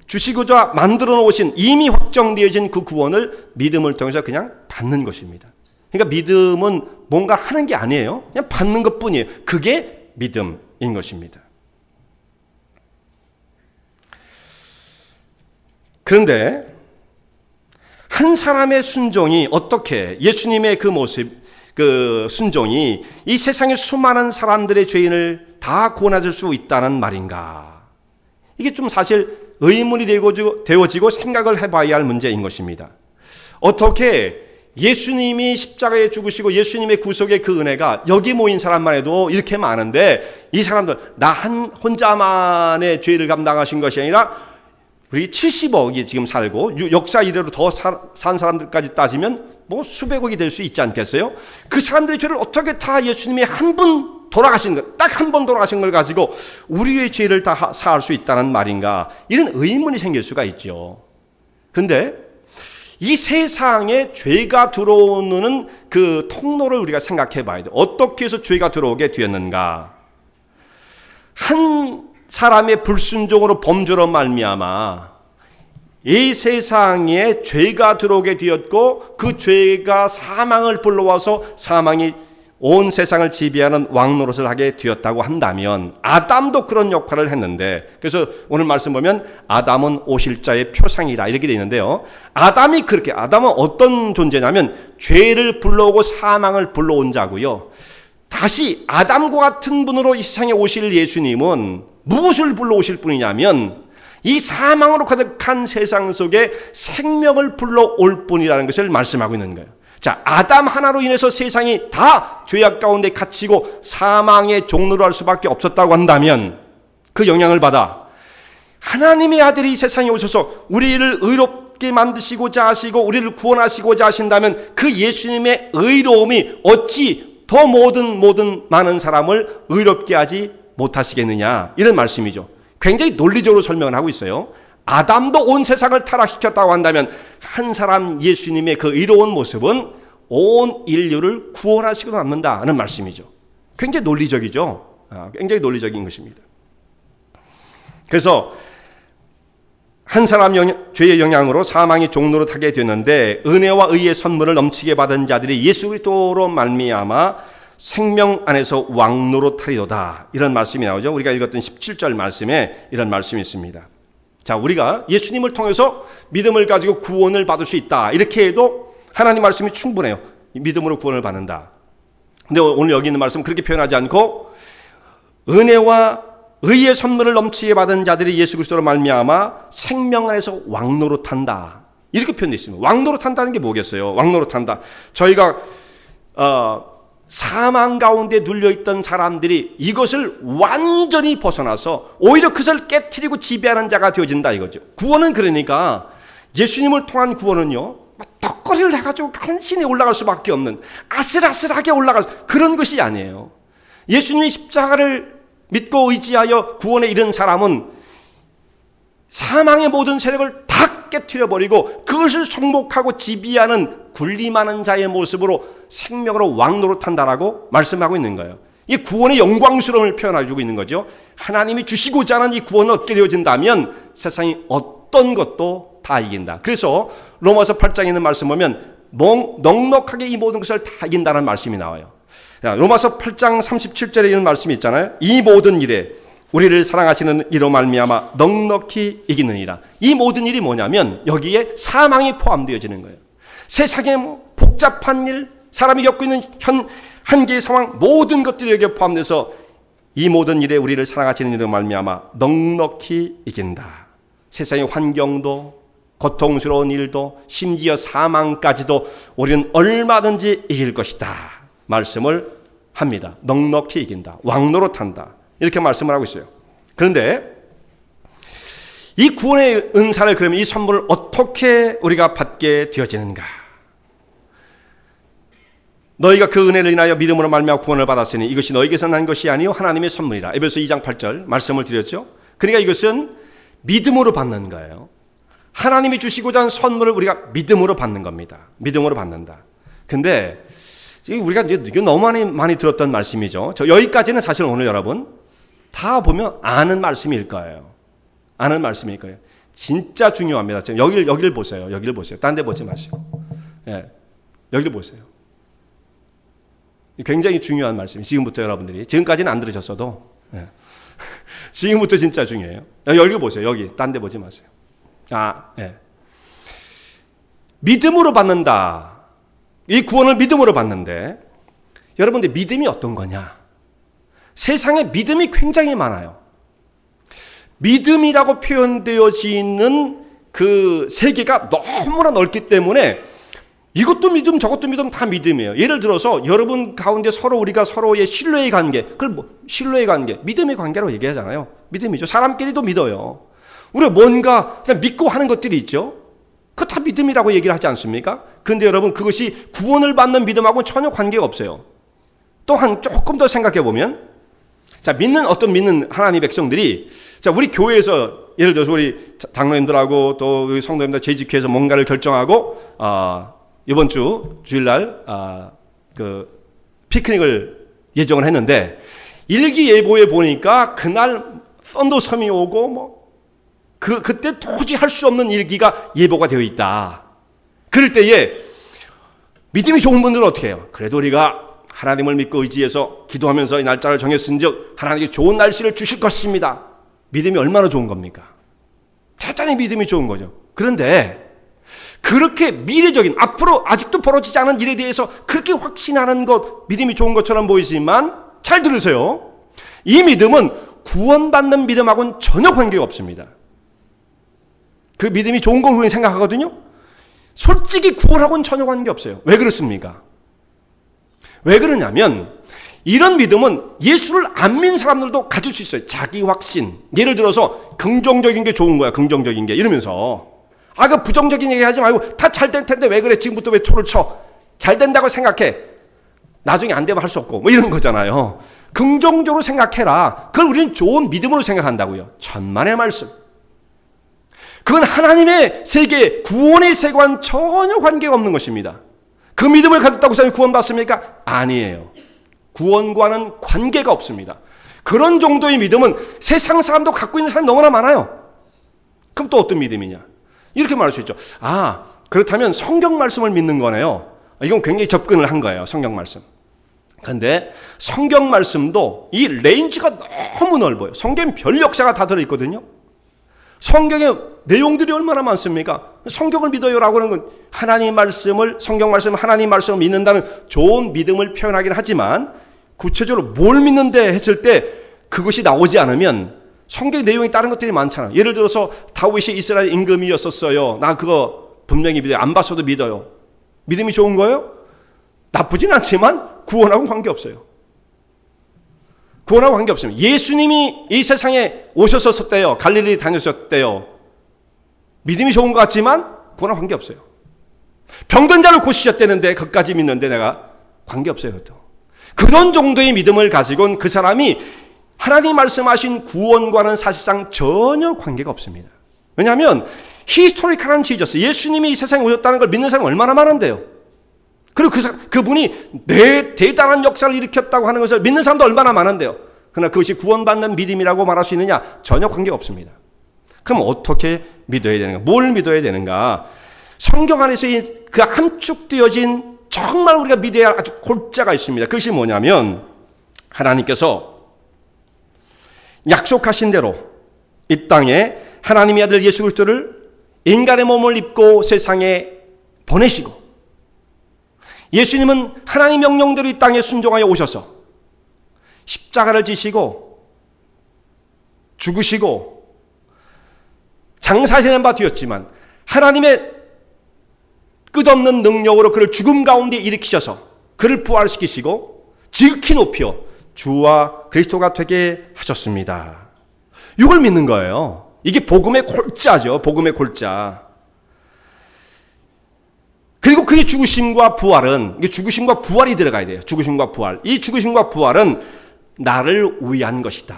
주시고자 만들어 놓으신 이미 확정되어진 그 구원을 믿음을 통해서 그냥 받는 것입니다. 그러니까 믿음은 뭔가 하는 게 아니에요. 그냥 받는 것뿐이에요. 그게 믿음인 것입니다. 그런데 한 사람의 순종이 어떻게, 예수님의 그 모습, 그 순종이 이 세상의 수많은 사람들의 죄인을 다 구원해 수 있다는 말인가? 이게 좀 사실 의문이 되어지고 생각을 해봐야 할 문제인 것입니다. 어떻게 예수님이 십자가에 죽으시고 예수님의 구속의 그 은혜가 여기 모인 사람만 해도 이렇게 많은데, 이 사람들 나 혼자만의 죄를 감당하신 것이 아니라 우리 70억이 지금 살고 역사 이래로 더 산 사람들까지 따지면 뭐 수백억이 될 수 있지 않겠어요? 그 사람들의 죄를 어떻게 다 예수님이 한 번 돌아가신 것, 딱 한 번 돌아가신 걸 가지고 우리의 죄를 다 사할 수 있다는 말인가? 이런 의문이 생길 수가 있죠. 근데 이 세상에 죄가 들어오는 그 통로를 우리가 생각해 봐야 돼요. 어떻게 해서 죄가 들어오게 되었는가? 한 사람의 불순종으로 범죄로 말미암아 이 세상에 죄가 들어오게 되었고, 그 죄가 사망을 불러와서 사망이 온 세상을 지배하는 왕노릇을 하게 되었다고 한다면, 아담도 그런 역할을 했는데, 그래서 오늘 말씀 보면 아담은 오실 자의 표상이라 이렇게 되어 있는데요. 아담은 어떤 존재냐면 죄를 불러오고 사망을 불러온 자고요. 다시 아담과 같은 분으로 이 세상에 오실 예수님은 무엇을 불러오실 분이냐면 이 사망으로 가득한 세상 속에 생명을 불러올 뿐이라는 것을 말씀하고 있는 거예요. 자, 아담 하나로 인해서 세상이 다 죄악 가운데 갇히고 사망의 종로로 할 수밖에 없었다고 한다면, 그 영향을 받아 하나님의 아들이 이 세상에 오셔서 우리를 의롭게 만드시고자 하시고 우리를 구원하시고자 하신다면, 그 예수님의 의로움이 어찌 더 모든 많은 사람을 의롭게 하지 못하시겠느냐, 이런 말씀이죠. 굉장히 논리적으로 설명을 하고 있어요. 아담도 온 세상을 타락시켰다고 한다면 한 사람 예수님의 그 의로운 모습은 온 인류를 구원하시고 남는다는 말씀이죠. 굉장히 논리적이죠. 굉장히 논리적인 것입니다. 그래서 한 사람 죄의 영향으로 사망이 종로로 타게 되었는데, 은혜와 의의 선물을 넘치게 받은 자들이 예수 그리스도로 말미암아 생명 안에서 왕노로 타리로다, 이런 말씀이 나오죠. 우리가 읽었던 17절 말씀에 이런 말씀이 있습니다. 자, 우리가 예수님을 통해서 믿음을 가지고 구원을 받을 수 있다, 이렇게 해도 하나님 말씀이 충분해요. 믿음으로 구원을 받는다. 근데 오늘 여기 있는 말씀은 그렇게 표현하지 않고, 은혜와 의의 선물을 넘치게 받은 자들이 예수 그리스도로 말미암아 생명 안에서 왕노로 탄다, 이렇게 표현되어 있습니다. 왕노로 탄다는 게 뭐겠어요? 왕노로 탄다. 저희가 사망 가운데 눌려있던 사람들이 이것을 완전히 벗어나서 오히려 그것을 깨트리고 지배하는 자가 되어진다, 이거죠. 구원은 그러니까 예수님을 통한 구원은요, 덕거리를 해가지고 간신히 올라갈 수밖에 없는, 아슬아슬하게 올라갈 그런 것이 아니에요. 예수님의 십자가를 믿고 의지하여 구원에 이른 사람은 사망의 모든 세력을 다 깨트려버리고 그것을 정복하고 지배하는 군림하는 자의 모습으로 생명으로 왕노릇한다라고 말씀하고 있는 거예요. 이 구원의 영광스러움을 표현해주고 있는 거죠. 하나님이 주시고자 하는 이 구원을 얻게 되어진다면 세상이 어떤 것도 다 이긴다. 그래서 로마서 8장에 있는 말씀 보면 넉넉하게 이 모든 것을 다 이긴다는 말씀이 나와요. 로마서 8장 37절에 있는 말씀이 있잖아요. 이 모든 일에 우리를 사랑하시는 이로 말미암아 넉넉히 이기느니라. 이 모든 일이 뭐냐면 여기에 사망이 포함되어지는 거예요. 세상에 복잡한 일, 사람이 겪고 있는 한계의 상황 모든 것들이 여기에 포함돼서 이 모든 일에 우리를 사랑하시는 이로 말미암아 넉넉히 이긴다. 세상의 환경도 고통스러운 일도 심지어 사망까지도 우리는 얼마든지 이길 것이다 말씀을 합니다. 넉넉히 이긴다. 왕노릇한다. 이렇게 말씀을 하고 있어요. 그런데 이 구원의 은사를, 그러면 이 선물을 어떻게 우리가 받게 되어지는가? 너희가 그 은혜를 인하여 믿음으로 말미암아 구원을 받았으니 이것이 너희에게서 난 것이 아니요 하나님의 선물이라. 에베소 2장 8절 말씀을 드렸죠. 그러니까 이것은 믿음으로 받는 거예요. 하나님이 주시고자 하는 선물을 우리가 믿음으로 받는 겁니다. 믿음으로 받는다. 근데 우리가 이거 너무 많이 들었던 말씀이죠. 여기까지는 사실 오늘 여러분 다 보면 아는 말씀일 거예요. 아는 말씀일 거예요. 진짜 중요합니다. 지금 여기를 보세요. 여기를 보세요. 딴 데 보지 마시고. 예, 여기를 보세요. 굉장히 중요한 말씀이에요. 지금부터 여러분들이. 지금까지는 안 들으셨어도. 예. 지금부터 진짜 중요해요. 여기 보세요. 여기. 딴 데 보지 마세요. 예. 믿음으로 받는다. 이 구원을 믿음으로 받는데 여러분들 믿음이 어떤 거냐? 세상에 믿음이 굉장히 많아요. 믿음이라고 표현되어지는 그 세계가 너무나 넓기 때문에 이것도 믿음 저것도 믿음 다 믿음이에요. 예를 들어서 여러분 가운데 우리가 서로의 신뢰의 관계, 그걸 신뢰의 관계, 믿음의 관계라고 얘기하잖아요. 믿음이죠. 사람끼리도 믿어요. 우리가 뭔가 그냥 믿고 하는 것들이 있죠. 그거 다 믿음이라고 얘기를 하지 않습니까? 그런데 여러분 그것이 구원을 받는 믿음하고는 전혀 관계가 없어요. 또한 조금 더 생각해 보면, 자, 믿는 하나님의 백성들이, 자, 우리 교회에서 예를 들어서 우리 장로님들하고 또 우리 성도님들 재직회에서 뭔가를 결정하고 이번 주일날 그 피크닉을 예정을 했는데 일기예보에 보니까 그날 썬더섬이 오고 그때 도저히 할 수 없는 일기가 예보가 되어 있다. 그럴 때에 믿음이 좋은 분들은 어떻게 해요? 그래도 우리가 하나님을 믿고 의지해서 기도하면서 이 날짜를 정했은즉 하나님께 좋은 날씨를 주실 것입니다. 믿음이 얼마나 좋은 겁니까? 대단히 믿음이 좋은 거죠. 그런데 그렇게 미래적인, 앞으로 아직도 벌어지지 않은 일에 대해서 그렇게 확신하는 것, 믿음이 좋은 것처럼 보이지만 잘 들으세요. 이 믿음은 구원받는 믿음하고는 전혀 관계가 없습니다. 그 믿음이 좋은 걸 우리는 생각하거든요. 솔직히 구원하고는 전혀 관계 없어요. 왜 그렇습니까? 왜 그러냐면 이런 믿음은 예수를 안 믿는 사람들도 가질 수 있어요. 자기 확신. 예를 들어서 긍정적인 게 좋은 거야. 긍정적인 게. 이러면서 그 부정적인 얘기 하지 말고 다 잘 될 텐데 왜 그래? 지금부터 왜 초를 쳐? 잘 된다고 생각해. 나중에 안 되면 할 수 없고 이런 거잖아요. 긍정적으로 생각해라. 그걸 우리는 좋은 믿음으로 생각한다고요. 천만의 말씀. 그건 하나님의 세계, 구원의 세계와는 전혀 관계가 없는 것입니다. 그 믿음을 가졌다고 사람이 구원받습니까? 아니에요. 구원과는 관계가 없습니다. 그런 정도의 믿음은 세상 사람도 갖고 있는 사람이 너무나 많아요. 그럼 또 어떤 믿음이냐? 이렇게 말할 수 있죠. 그렇다면 성경 말씀을 믿는 거네요. 이건 굉장히 접근을 한 거예요. 성경 말씀. 그런데 성경 말씀도 이 레인지가 너무 넓어요. 성경에 별 역사가 다 들어있거든요. 성경의 내용들이 얼마나 많습니까? 성경을 믿어요라고 하는 건 하나님 말씀을, 성경 말씀을 하나님 말씀을 믿는다는 좋은 믿음을 표현하긴 하지만 구체적으로 뭘 믿는데 했을 때 그것이 나오지 않으면 성경의 내용이 다른 것들이 많잖아요. 예를 들어서 다윗이 이스라엘 임금이었었어요. 나 그거 분명히 믿어요. 안 봤어도 믿어요. 믿음이 좋은 거예요? 나쁘진 않지만 구원하고는 관계없어요. 구원하고 관계없습니다. 예수님이 이 세상에 오셨었대요. 갈릴리 다녔었대요. 믿음이 좋은 것 같지만 구원하고 관계없어요. 병든 자를 고치셨다는데 그것까지 믿는데 내가 관계없어요. 그것도. 그런 정도의 믿음을 가지고는 그 사람이 하나님 말씀하신 구원과는 사실상 전혀 관계가 없습니다. 왜냐하면 히스토리컬한 지저스, 예수님이 이 세상에 오셨다는 걸 믿는 사람이 얼마나 많은데요. 그리고 그분이 대단한 역사를 일으켰다고 하는 것을 믿는 사람도 얼마나 많은데요. 그러나 그것이 구원받는 믿음이라고 말할 수 있느냐? 전혀 관계가 없습니다. 그럼 어떻게 믿어야 되는가? 뭘 믿어야 되는가? 성경 안에서 그 함축되어진 정말 우리가 믿어야 할 아주 골자가 있습니다. 그것이 뭐냐면 하나님께서 약속하신 대로 이 땅에 하나님의 아들 예수 그리스도를 인간의 몸을 입고 세상에 보내시고 예수님은 하나님 명령대로 이 땅에 순종하여 오셔서 십자가를 지시고 죽으시고 장사하시는 바 되었지만 하나님의 끝없는 능력으로 그를 죽음 가운데 일으키셔서 그를 부활시키시고 지극히 높여 주와 그리스도가 되게 하셨습니다. 이걸 믿는 거예요. 이게 복음의 골자죠. 복음의 골자. 그리고 그의 죽으심과 부활은, 이게 죽으심과 부활이 들어가야 돼요. 죽으심과 부활. 이 죽으심과 부활은 나를 위한 것이다.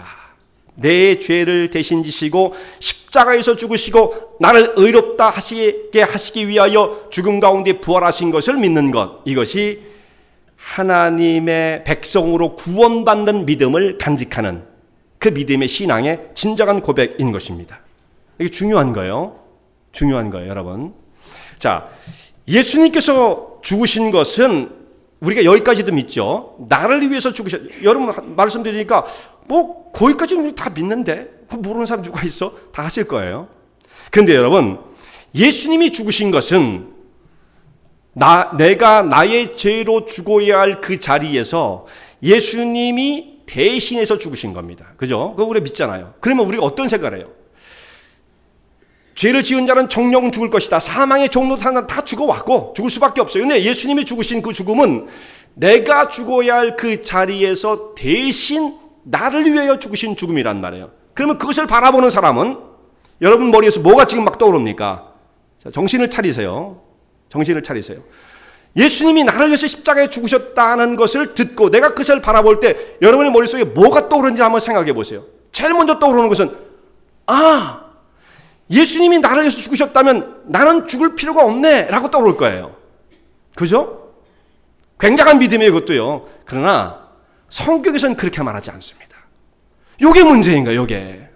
내 죄를 대신 지시고 십자가에서 죽으시고 나를 의롭다 하시기 위하여 죽음 가운데 부활하신 것을 믿는 것. 이것이 하나님의 백성으로 구원받는 믿음을 간직하는 그 믿음의 신앙의 진정한 고백인 것입니다. 이게 중요한 거예요. 중요한 거예요, 여러분. 자, 예수님께서 죽으신 것은 우리가 여기까지도 믿죠. 나를 위해서 죽으셨. 여러분 말씀드리니까 뭐 거기까지는 다 믿는데 모르는 사람 누가 있어? 다 하실 거예요. 그런데 여러분, 예수님이 죽으신 것은 내가 나의 죄로 죽어야 할 그 자리에서 예수님이 대신해서 죽으신 겁니다. 그죠? 그거 우리가 믿잖아요. 그러면 우리가 어떤 생각을 해요? 죄를 지은 자는 정령 죽을 것이다. 사망의 종로도 다 죽어왔고 죽을 수밖에 없어요. 근데 예수님이 죽으신 그 죽음은 내가 죽어야 할 그 자리에서 대신 나를 위하여 죽으신 죽음이란 말이에요. 그러면 그것을 바라보는 사람은 여러분 머리에서 뭐가 지금 막 떠오릅니까? 자, 정신을 차리세요. 정신을 차리세요. 예수님이 나를 위해서 십자가에 죽으셨다는 것을 듣고 내가 그것을 바라볼 때 여러분의 머릿속에 뭐가 떠오르는지 한번 생각해 보세요. 제일 먼저 떠오르는 것은 예수님이 나를 위해서 죽으셨다면 나는 죽을 필요가 없네 라고 떠오를 거예요. 그죠? 굉장한 믿음이에요, 그것도요. 그러나 성경에서는 그렇게 말하지 않습니다. 이게 문제인 거예요, 이게.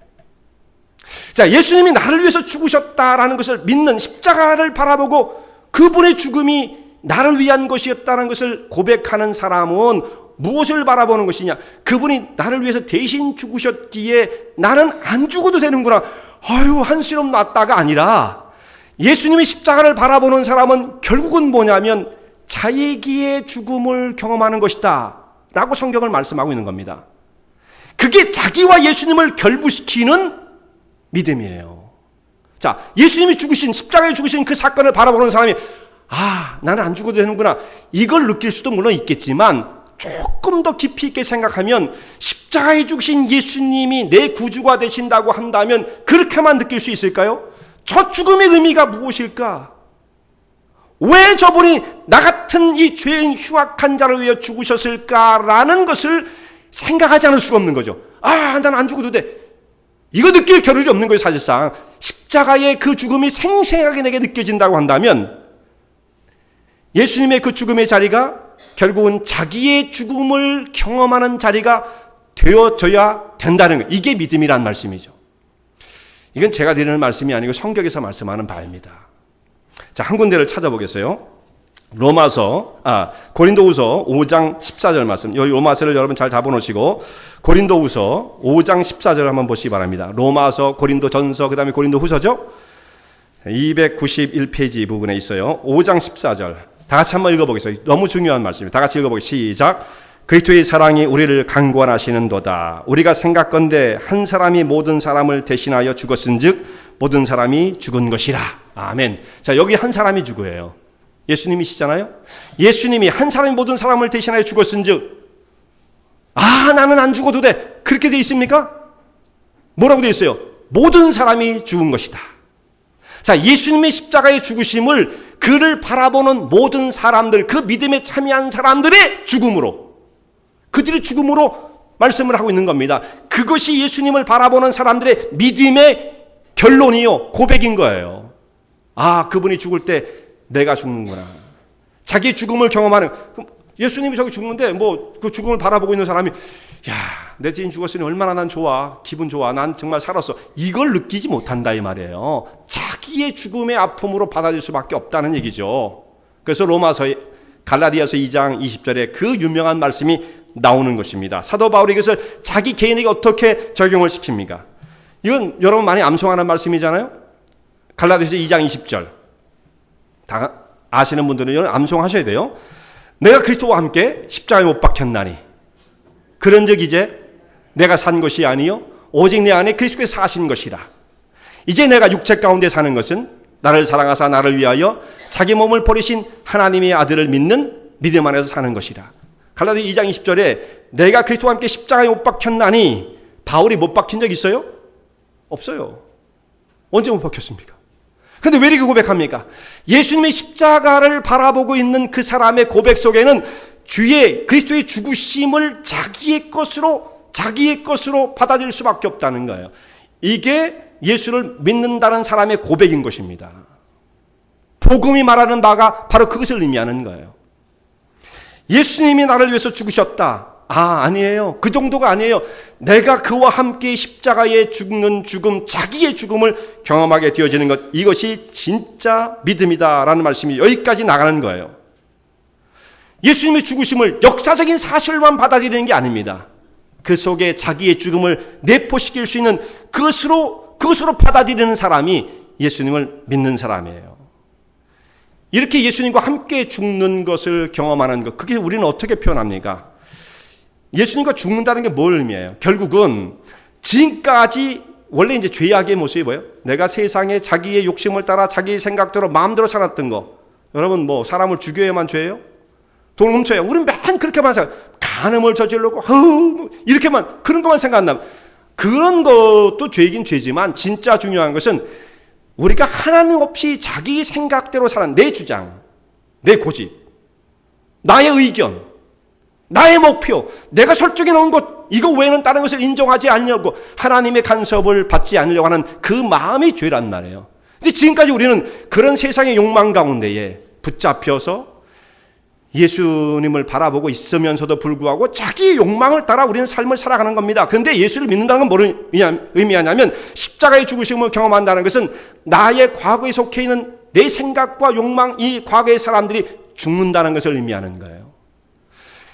자, 예수님이 나를 위해서 죽으셨다라는 것을 믿는 십자가를 바라보고 그분의 죽음이 나를 위한 것이었다는 것을 고백하는 사람은 무엇을 바라보는 것이냐? 그분이 나를 위해서 대신 죽으셨기에 나는 안 죽어도 되는구나. 한시름 놨다가 아니라 예수님이 십자가를 바라보는 사람은 결국은 뭐냐면 자기의 죽음을 경험하는 것이다 라고 성경을 말씀하고 있는 겁니다. 그게 자기와 예수님을 결부시키는 믿음이에요. 자, 예수님이 죽으신, 십자가에 죽으신 그 사건을 바라보는 사람이 나는 안 죽어도 되는구나 이걸 느낄 수도 물론 있겠지만 조금 더 깊이 있게 생각하면 십자가에 죽으신 예수님이 내 구주가 되신다고 한다면 그렇게만 느낄 수 있을까요? 저 죽음의 의미가 무엇일까? 왜 저분이 나 같은 이 죄인 흉악한 자를 위해 죽으셨을까라는 것을 생각하지 않을 수가 없는 거죠. 나는 안 죽어도 돼. 이거 느낄 겨를이 없는 거예요, 사실상. 십자가의 그 죽음이 생생하게 내게 느껴진다고 한다면 예수님의 그 죽음의 자리가 결국은 자기의 죽음을 경험하는 자리가 되어져야 된다는 거예요. 이게 믿음이란 말씀이죠. 이건 제가 드리는 말씀이 아니고 성경에서 말씀하는 바입니다. 자, 한 군데를 찾아보겠어요. 고린도후서 5장 14절 말씀. 여기 로마서를 여러분 잘 잡아놓으시고 고린도후서 5장 14절 한번 보시기 바랍니다. 로마서, 고린도전서, 그 다음에 고린도후서죠. 291페이지 부분에 있어요. 5장 14절. 다 같이 한번 읽어보겠습니다. 너무 중요한 말씀입니다. 다 같이 읽어보겠습니다. 시작. 그리스도의 사랑이 우리를 강권하시는도다. 우리가 생각건대 한 사람이 모든 사람을 대신하여 죽었은즉 모든 사람이 죽은 것이라. 아멘. 자, 여기 한 사람이 죽어요. 예수님이시잖아요. 예수님이 한 사람이 모든 사람을 대신하여 죽었은즉 나는 안 죽어도 돼. 그렇게 돼 있습니까? 뭐라고 돼 있어요? 모든 사람이 죽은 것이다. 자, 예수님의 십자가의 죽으심을 그를 바라보는 모든 사람들, 그 믿음에 참여한 사람들의 죽음으로, 그들의 죽음으로 말씀을 하고 있는 겁니다. 그것이 예수님을 바라보는 사람들의 믿음의 결론이요, 고백인 거예요. 그분이 죽을 때 내가 죽는구나. 자기 죽음을 경험하는, 예수님이 저기 죽는데 그 죽음을 바라보고 있는 사람이 내 지인 죽었으니 얼마나 난 좋아, 기분 좋아, 난 정말 살았어, 이걸 느끼지 못한다 이 말이에요. 자기의 죽음의 아픔으로 받아들일 수밖에 없다는 얘기죠. 그래서 갈라디아서 2장 20절에 그 유명한 말씀이 나오는 것입니다. 사도 바울이 이것을 자기 개인에게 어떻게 적용을 시킵니까? 이건 여러분 많이 암송하는 말씀이잖아요. 갈라디아서 2장 20절 다 아시는 분들은 이건 암송하셔야 돼요. 내가 그리스도와 함께 십자가에 못 박혔나니 그런즉 이제 내가 산 것이 아니요 오직 내 안에 그리스도께서 사신 것이라. 이제 내가 육체 가운데 사는 것은 나를 사랑하사 나를 위하여 자기 몸을 버리신 하나님의 아들을 믿는 믿음 안에서 사는 것이라. 갈라디아 2장 20절에 내가 그리스도와 함께 십자가에 못 박혔나니, 바울이 못 박힌 적 있어요? 없어요. 언제 못 박혔습니까? 그런데 왜 이렇게 고백합니까? 예수님의 십자가를 바라보고 있는 그 사람의 고백 속에는 주의 그리스도의 죽으심을 자기의 것으로 받아들일 수밖에 없다는 거예요. 이게 예수를 믿는다는 사람의 고백인 것입니다. 복음이 말하는 바가 바로 그것을 의미하는 거예요. 예수님이 나를 위해서 죽으셨다. 아니에요. 그 정도가 아니에요. 내가 그와 함께 십자가에 죽는 죽음, 자기의 죽음을 경험하게 되어지는 것, 이것이 진짜 믿음이다라는 말씀이 여기까지 나가는 거예요. 예수님의 죽으심을 역사적인 사실만 받아들이는 게 아닙니다. 그 속에 자기의 죽음을 내포시킬 수 있는 그것으로 받아들이는 사람이 예수님을 믿는 사람이에요. 이렇게 예수님과 함께 죽는 것을 경험하는 것, 그게 우리는 어떻게 표현합니까? 예수님과 죽는다는 게 뭘 의미해요? 결국은 지금까지 원래 이제 죄악의 모습이 뭐예요? 내가 세상에 자기의 욕심을 따라 자기 생각대로 마음대로 살았던 거. 여러분 뭐 사람을 죽여야만 죄예요? 돈을 훔쳐야. 우리는 맨 그렇게만 생각. 간음을 저지르고 이렇게만 그런 것만 생각한다면, 그런 것도 죄이긴 죄지만 진짜 중요한 것은 우리가 하나님 없이 자기 생각대로 사는 내 주장, 내 고집, 나의 의견, 나의 목표, 내가 설정해 놓은 것, 이거 외에는 다른 것을 인정하지 않으려고 하나님의 간섭을 받지 않으려고 하는 그 마음이 죄란 말이에요. 근데 지금까지 우리는 그런 세상의 욕망 가운데에 붙잡혀서 예수님을 바라보고 있으면서도 불구하고 자기의 욕망을 따라 우리는 삶을 살아가는 겁니다. 그런데 예수를 믿는다는 건 뭘 의미하냐면, 십자가의 죽으심을 경험한다는 것은 나의 과거에 속해 있는 내 생각과 욕망, 이 과거의 사람들이 죽는다는 것을 의미하는 거예요.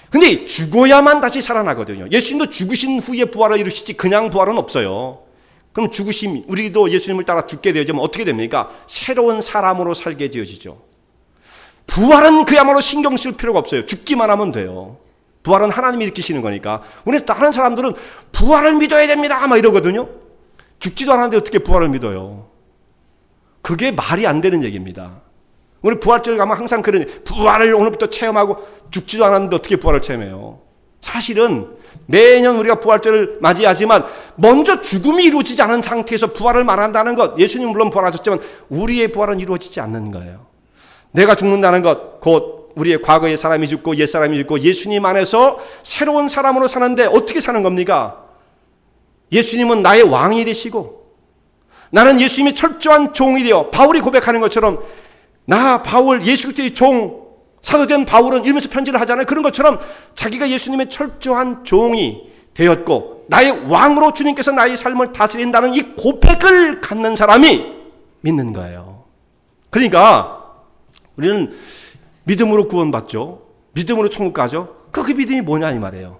근데 죽어야만 다시 살아나거든요. 예수님도 죽으신 후에 부활을 이루시지 그냥 부활은 없어요. 그럼 죽으심, 우리도 예수님을 따라 죽게 되어지면 어떻게 됩니까? 새로운 사람으로 살게 되어지죠. 부활은 그야말로 신경 쓸 필요가 없어요. 죽기만 하면 돼요. 부활은 하나님이 일으키시는 거니까. 우리 다른 사람들은 부활을 믿어야 됩니다 막 이러거든요. 죽지도 않았는데 어떻게 부활을 믿어요? 그게 말이 안 되는 얘기입니다. 우리 부활절 가면 항상 그런, 부활을 오늘부터 체험하고, 죽지도 않았는데 어떻게 부활을 체험해요? 사실은 매년 우리가 부활절을 맞이하지만 먼저 죽음이 이루어지지 않은 상태에서 부활을 말한다는 것, 예수님 물론 부활하셨지만 우리의 부활은 이루어지지 않는 거예요. 내가 죽는다는 것, 곧 우리의 과거의 사람이 죽고 옛사람이 죽고 예수님 안에서 새로운 사람으로 사는데 어떻게 사는 겁니까? 예수님은 나의 왕이 되시고 나는 예수님의 철저한 종이 되어, 바울이 고백하는 것처럼 나 바울, 예수 그리스도의 종, 사도된 바울은 이러면서 편지를 하잖아요. 그런 것처럼 자기가 예수님의 철저한 종이 되었고 나의 왕으로 주님께서 나의 삶을 다스린다는 이 고백을 갖는 사람이 믿는 거예요. 그러니까 우리는 믿음으로 구원받죠. 믿음으로 천국 가죠. 그 믿음이 뭐냐 이 말이에요.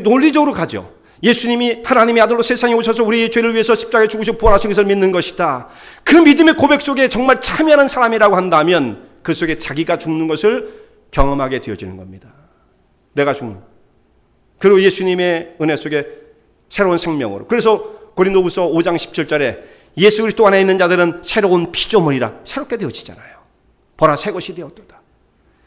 논리적으로 가죠. 예수님이 하나님의 아들로 세상에 오셔서 우리의 죄를 위해서 십자가에 죽으시고 부활하신 것을 믿는 것이다. 그 믿음의 고백 속에 정말 참여하는 사람이라고 한다면 그 속에 자기가 죽는 것을 경험하게 되어지는 겁니다. 내가 죽는. 그리고 예수님의 은혜 속에 새로운 생명으로. 그래서 고린도후서 5장 17절에 예수 그리스도 안에 있는 자들은 새로운 피조물이라 새롭게 되어지잖아요. 보라 새 것이 되었도다.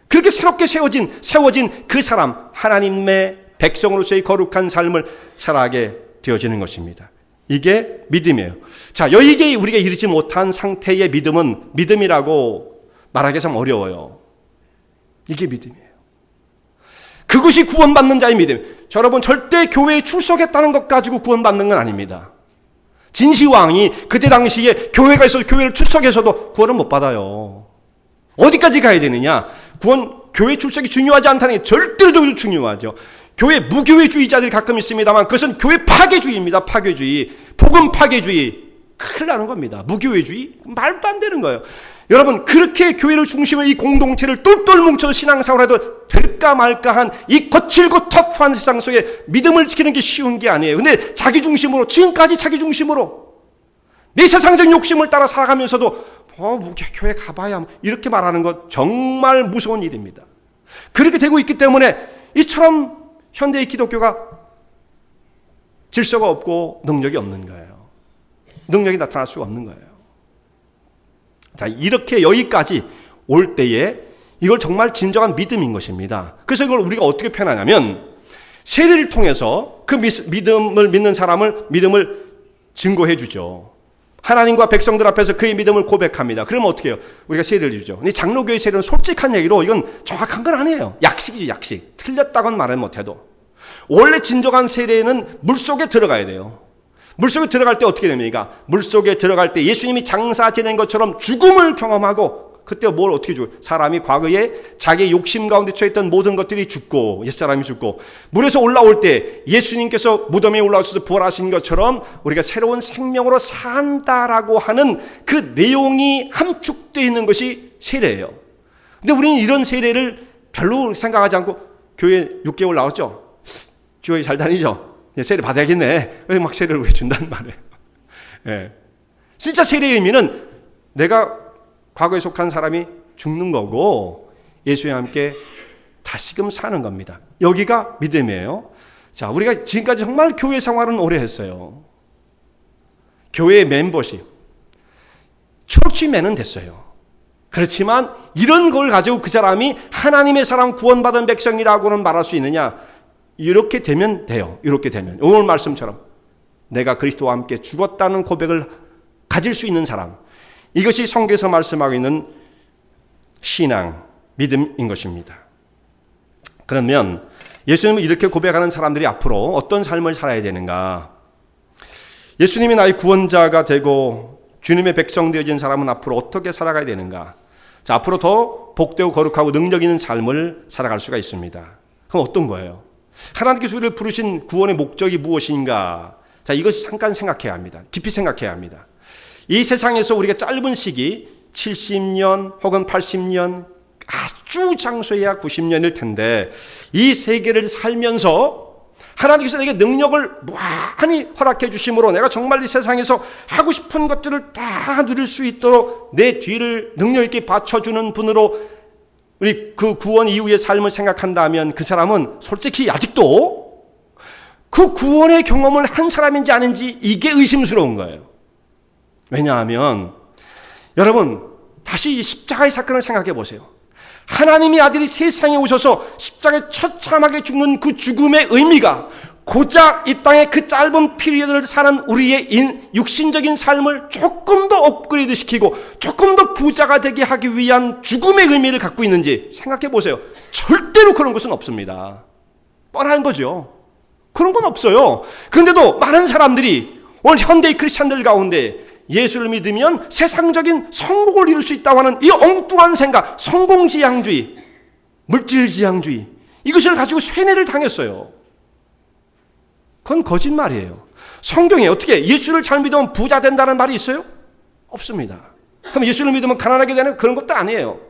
그렇게 새롭게 세워진 그 사람, 하나님의 백성으로서의 거룩한 삶을 살아가게 되어지는 것입니다. 이게 믿음이에요. 자, 여기에 우리가 이르지 못한 상태의 믿음은 믿음이라고 말하기 참 어려워요. 이게 믿음이에요. 그것이 구원받는 자의 믿음. 여러분, 절대 교회에 출석했다는 것 가지고 구원받는 건 아닙니다. 진시황이 그때 당시에 교회가 있어서 교회를 출석해서도 구원을 못 받아요. 어디까지 가야 되느냐? 교회 출석이 중요하지 않다는 게 절대적으로 중요하죠. 교회 무교회주의자들이 가끔 있습니다만 그것은 교회 파괴주의입니다. 파괴주의. 복음 파괴주의. 큰일 나는 겁니다. 무교회주의? 말도 안 되는 거예요. 여러분, 그렇게 교회를 중심으로 이 공동체를 똘똘 뭉쳐서 신앙생활을 해도 될까 말까한 이 거칠고 터프한 세상 속에 믿음을 지키는 게 쉬운 게 아니에요. 근데 자기 중심으로, 지금까지 자기 중심으로 내 세상적 욕심을 따라 살아가면서도 교회 가봐야 이렇게 말하는 것 정말 무서운 일입니다. 그렇게 되고 있기 때문에 이처럼 현대의 기독교가 질서가 없고 능력이 없는 거예요. 능력이 나타날 수가 없는 거예요. 자, 이렇게 여기까지 올 때에 이걸 정말 진정한 믿음인 것입니다. 그래서 이걸 우리가 어떻게 표현하냐면 세례를 통해서 그 믿음을 믿는 사람을 믿음을 증거해 주죠. 하나님과 백성들 앞에서 그의 믿음을 고백합니다. 그러면 어떻게 해요? 우리가 세례를 주죠. 근데 장로교의 세례는 솔직한 얘기로 이건 정확한 건 아니에요. 약식이죠, 약식. 틀렸다고는 말은 못해도. 원래 진정한 세례는 물속에 들어가야 돼요. 물속에 들어갈 때 어떻게 됩니까? 물속에 들어갈 때 예수님이 장사 지낸 것처럼 죽음을 경험하고, 그때 뭘 어떻게 죽어요? 사람이 과거에 자기의 욕심 가운데 처했던 모든 것들이 죽고, 옛사람이 죽고, 물에서 올라올 때 예수님께서 무덤에 올라오셔서 부활하신 것처럼 우리가 새로운 생명으로 산다라고 하는 그 내용이 함축되어 있는 것이 세례예요. 근데 우리는 이런 세례를 별로 생각하지 않고, 교회 6개월 나왔죠? 교회 잘 다니죠? 세례 받아야겠네. 막 세례를 왜 준단 말이에요. 예. 진짜 세례의 의미는 내가 과거에 속한 사람이 죽는 거고 예수와 함께 다시금 사는 겁니다. 여기가 믿음이에요. 자, 우리가 지금까지 정말 교회 생활은 오래 했어요. 교회의 멤버십, 초치맨은 됐어요. 그렇지만 이런 걸 가지고 그 사람이 하나님의 사람 구원받은 백성이라고는 말할 수 있느냐? 이렇게 되면 돼요. 이렇게 되면. 오늘 말씀처럼 내가 그리스도와 함께 죽었다는 고백을 가질 수 있는 사람. 이것이 성경에서 말씀하고 있는 신앙, 믿음인 것입니다. 그러면 예수님을 이렇게 고백하는 사람들이 앞으로 어떤 삶을 살아야 되는가? 예수님이 나의 구원자가 되고 주님의 백성 되어진 사람은 앞으로 어떻게 살아가야 되는가? 자, 앞으로 더 복되고 거룩하고 능력 있는 삶을 살아갈 수가 있습니다. 그럼 어떤 거예요? 하나님께서 우리를 부르신 구원의 목적이 무엇인가? 자, 이것이 잠깐 생각해야 합니다. 깊이 생각해야 합니다. 이 세상에서 우리가 짧은 시기 70년 혹은 80년, 아주 장수해야 90년일 텐데 이 세계를 살면서 하나님께서 내게 능력을 무한히 허락해 주심으로 내가 정말 이 세상에서 하고 싶은 것들을 다 누릴 수 있도록 내 뒤를 능력 있게 받쳐주는 분으로 우리 그 구원 이후의 삶을 생각한다면 그 사람은 솔직히 아직도 그 구원의 경험을 한 사람인지 아닌지 이게 의심스러운 거예요. 왜냐하면 여러분 다시 이 십자가의 사건을 생각해 보세요. 하나님의 아들이 세상에 오셔서 십자가에 처참하게 죽는 그 죽음의 의미가 고작 이 땅의 그 짧은 피리어드를 사는 우리의 육신적인 삶을 조금 더 업그레이드 시키고 조금 더 부자가 되게 하기 위한 죽음의 의미를 갖고 있는지 생각해 보세요. 절대로 그런 것은 없습니다. 뻔한 거죠. 그런 건 없어요. 그런데도 많은 사람들이 오늘 현대의 크리스찬들 가운데 예수를 믿으면 세상적인 성공을 이룰 수 있다고 하는 이 엉뚱한 생각, 성공지향주의, 물질지향주의, 이것을 가지고 쇠뇌를 당했어요. 그건 거짓말이에요. 성경에 어떻게 예수를 잘 믿으면 부자 된다는 말이 있어요? 없습니다. 그럼 예수를 믿으면 가난하게 되는 그런 것도 아니에요.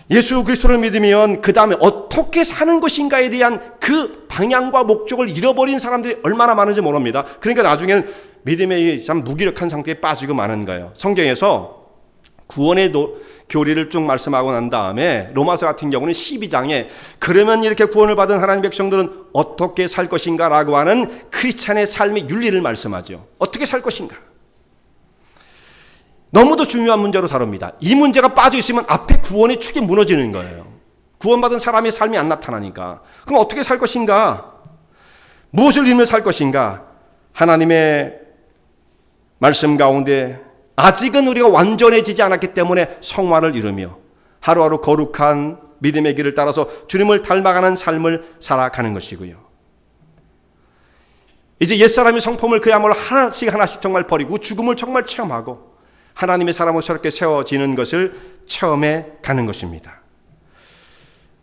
예수 그리스도를 믿으면 그 다음에 어떻게 사는 것인가에 대한 그 방향과 목적을 잃어버린 사람들이 얼마나 많은지 모릅니다. 그러니까 나중에는 믿음의 참 무기력한 상태에 빠지고 마는 거예요. 성경에서 구원의 교리를 쭉 말씀하고 난 다음에 로마서 같은 경우는 12장에 그러면 이렇게 구원을 받은 하나님의 백성들은 어떻게 살 것인가 라고 하는 크리스찬의 삶의 윤리를 말씀하죠. 어떻게 살 것인가. 너무도 중요한 문제로 다룹니다. 이 문제가 빠져 있으면 앞에 구원의 축이 무너지는 거예요. 구원받은 사람의 삶이 안 나타나니까. 그럼 어떻게 살 것인가? 무엇을 믿으며 살 것인가? 하나님의 말씀 가운데 아직은 우리가 완전해지지 않았기 때문에 성화를 이루며 하루하루 거룩한 믿음의 길을 따라서 주님을 닮아가는 삶을 살아가는 것이고요. 이제 옛사람의 성품을 그야말로 하나씩 정말 버리고 죽음을 정말 체험하고 하나님의 사람으로 새롭게 세워지는 것을 체험해 가는 것입니다.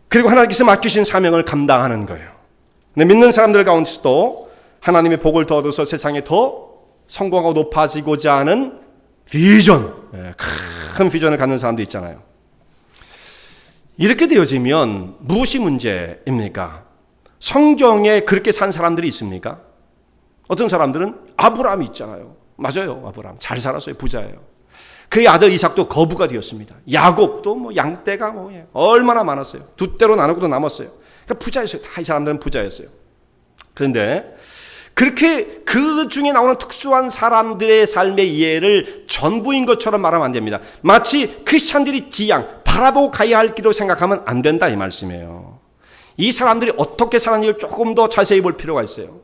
그리고 하나님께서 맡기신 사명을 감당하는 거예요. 근데 믿는 사람들 가운데서도 하나님의 복을 더 얻어서 세상에 더 성공하고 높아지고자 하는 비전, 큰 비전을 갖는 사람도 있잖아요. 이렇게 되어지면 무엇이 문제입니까? 성경에 그렇게 산 사람들이 있습니까? 어떤 사람들은 아브라함이 있잖아요. 맞아요. 아브라함 잘 살았어요. 부자예요. 그의 아들 이삭도 거부가 되었습니다. 야곱도 뭐 양떼가 얼마나 많았어요. 두 떼로 나누고도 남았어요. 그러니까 부자였어요. 다 이 사람들은 부자였어요. 그런데 그렇게 그 중에 나오는 특수한 사람들의 삶의 이해를 전부인 것처럼 말하면 안 됩니다. 마치 크리스찬들이 지향, 바라보고 가야 할 길로 생각하면 안 된다 이 말씀이에요. 이 사람들이 어떻게 살았는지를 조금 더 자세히 볼 필요가 있어요.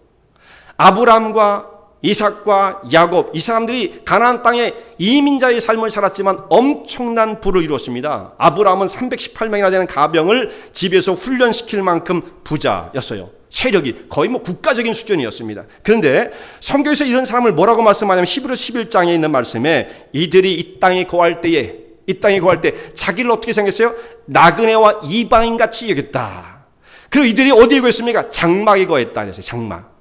아브라함과 이삭과 야곱, 이 사람들이 가나안 땅에 이민자의 삶을 살았지만 엄청난 부를 이루었습니다. 아브라함은 318명이나 되는 가병을 집에서 훈련시킬 만큼 부자였어요. 세력이 거의 국가적인 수준이었습니다. 그런데 성경에서 이런 사람을 뭐라고 말씀하냐면 히브리서 11장에 있는 말씀에 이들이 이 땅에 거할 때 자기를 어떻게 생겼어요? 나그네와 이방인같이 여겼다. 그리고 이들이 어디에 거했습니까? 장막에 거했다 그랬어요. 장막.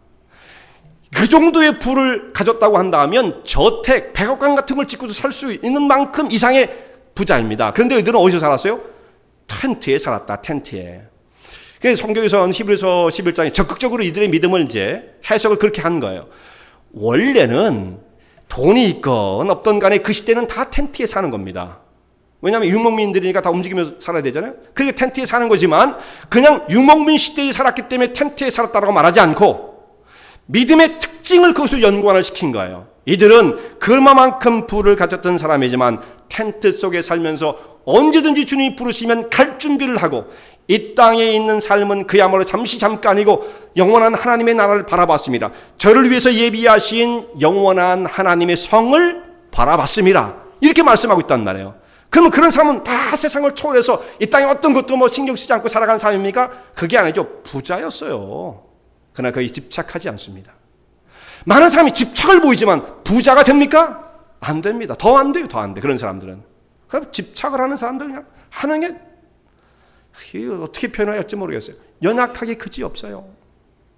그 정도의 부를 가졌다고 한다면 저택, 백악관 같은 걸 짓고도 살 수 있는 만큼 이상의 부자입니다. 그런데 이들은 어디서 살았어요? 텐트에 살았다. 텐트에. 그래서 성경에서는 히브리서 11장에 적극적으로 이들의 믿음을 이제 해석을 그렇게 한 거예요. 원래는 돈이 있건 없던 간에 그 시대는 다 텐트에 사는 겁니다. 왜냐하면 유목민들이니까 다 움직이면서 살아야 되잖아요. 그러니까 텐트에 사는 거지만 그냥 유목민 시대에 살았기 때문에 텐트에 살았다고 말하지 않고 믿음의 특징을 그것을 연관을 시킨 거예요. 이들은 그만큼 부를 가졌던 사람이지만 텐트 속에 살면서 언제든지 주님이 부르시면 갈 준비를 하고 이 땅에 있는 삶은 그야말로 잠깐이고 영원한 하나님의 나라를 바라봤습니다. 저를 위해서 예비하신 영원한 하나님의 성을 바라봤습니다. 이렇게 말씀하고 있단 말이에요. 그러면 그런 사람은 다 세상을 초월해서 이 땅에 어떤 것도 신경 쓰지 않고 살아간 사람입니까? 그게 아니죠. 부자였어요. 그러나 거기 집착하지 않습니다. 많은 사람이 집착을 보이지만 부자가 됩니까? 안 됩니다. 더 안 돼요. 더 안 돼. 그런 사람들은. 그럼 집착을 하는 사람들 그냥 하는 게 어떻게 표현해야 할지 모르겠어요. 연약하게 그지 없어요.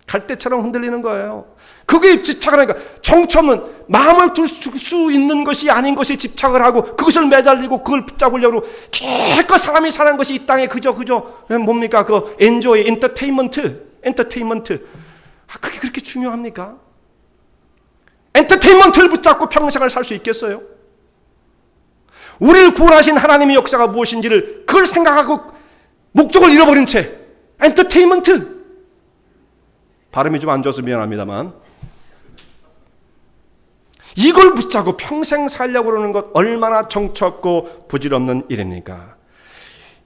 갈대처럼 흔들리는 거예요. 그게 집착을 하니까 정처는 마음을 둘 수 있는 것이 아닌 것에 집착을 하고 그것을 매달리고 그걸 붙잡으려고 기껏 사람이 사는 것이 이 땅에 그저 뭡니까? 그 엔조이, 엔터테인먼트. 그게 그렇게 중요합니까? 엔터테인먼트를 붙잡고 평생을 살 수 있겠어요? 우리를 구원하신 하나님의 역사가 무엇인지를 그걸 생각하고 목적을 잃어버린 채 엔터테인먼트, 발음이 좀 안 좋아서 미안합니다만 이걸 붙잡고 평생 살려고 그러는 것 얼마나 정처없고 부질없는 일입니까?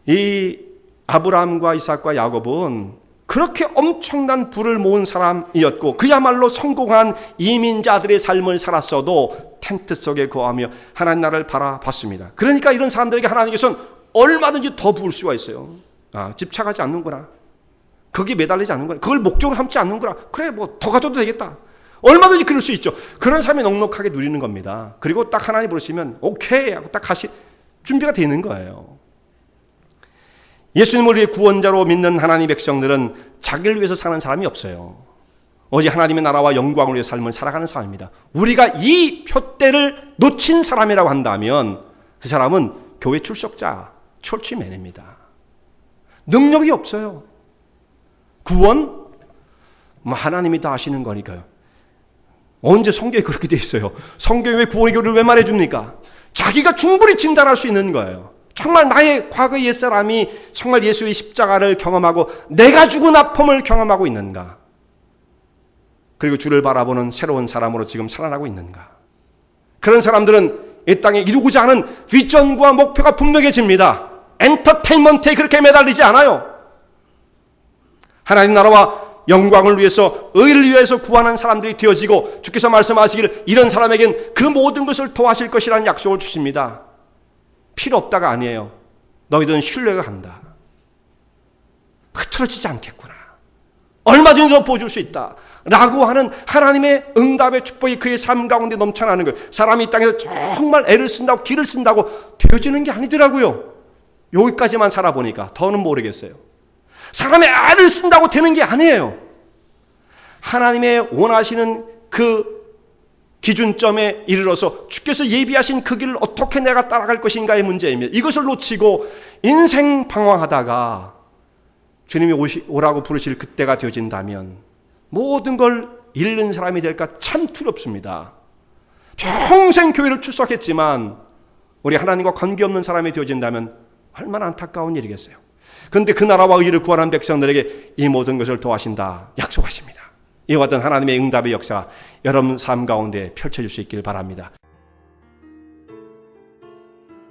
이 아브라함과 이삭과 야곱은 그렇게 엄청난 부를 모은 사람이었고 그야말로 성공한 이민자들의 삶을 살았어도 텐트 속에 거하며 하나님 나라를 바라봤습니다. 그러니까 이런 사람들에게 하나님께서는 얼마든지 더 부을 수가 있어요. 집착하지 않는구나. 거기에 매달리지 않는구나. 그걸 목적으로 삼지 않는구나. 그래 더 가져도 되겠다. 얼마든지 그럴 수 있죠. 그런 삶이 넉넉하게 누리는 겁니다. 그리고 딱 하나님 부르시면 오케이 하고 딱 준비가 되는 거예요. 예수님을 위해 구원자로 믿는 하나님의 백성들은 자기를 위해서 사는 사람이 없어요. 오직 하나님의 나라와 영광을 위해 삶을 살아가는 사람입니다. 우리가 이 표대를 놓친 사람이라고 한다면 그 사람은 교회 출석자, 철치맨입니다. 능력이 없어요. 구원? 하나님이 다 아시는 거니까요. 언제 성경에 그렇게 돼 있어요? 성경에 왜 구원의 교리를 왜 말해줍니까? 자기가 충분히 진단할 수 있는 거예요. 정말 나의 과거의 옛사람이 정말 예수의 십자가를 경험하고 내가 죽은 아픔을 경험하고 있는가? 그리고 주를 바라보는 새로운 사람으로 지금 살아나고 있는가? 그런 사람들은 이 땅에 이루고자 하는 비전과 목표가 분명해집니다. 엔터테인먼트에 그렇게 매달리지 않아요. 하나님 나라와 영광을 위해서, 의를 위해서 구하는 사람들이 되어지고 주께서 말씀하시기를 이런 사람에겐 그 모든 것을 도와실 것이라는 약속을 주십니다. 필요 없다가 아니에요. 너희들은 신뢰가 간다. 흐트러지지 않겠구나. 얼마든지 더 보여줄 수 있다. 라고 하는 하나님의 응답의 축복이 그의 삶 가운데 넘쳐나는 거예요. 사람이 이 땅에서 정말 애를 쓴다고 기를 쓴다고 되어지는 게 아니더라고요. 여기까지만 살아보니까 더는 모르겠어요. 사람의 애를 쓴다고 되는 게 아니에요. 하나님의 원하시는 그 기준점에 이르러서 주께서 예비하신 그 길을 어떻게 내가 따라갈 것인가의 문제입니다. 이것을 놓치고 인생 방황하다가 주님이 오라고 부르실 그때가 되어진다면 모든 걸 잃는 사람이 될까 참 두렵습니다. 평생 교회를 출석했지만 우리 하나님과 관계없는 사람이 되어진다면 얼마나 안타까운 일이겠어요. 그런데 그 나라와 의를 구하는 백성들에게 이 모든 것을 도와신다 약속하십니다. 이와 같은 하나님의 응답의 역사 여러분 삶 가운데 펼쳐질 수 있길 바랍니다.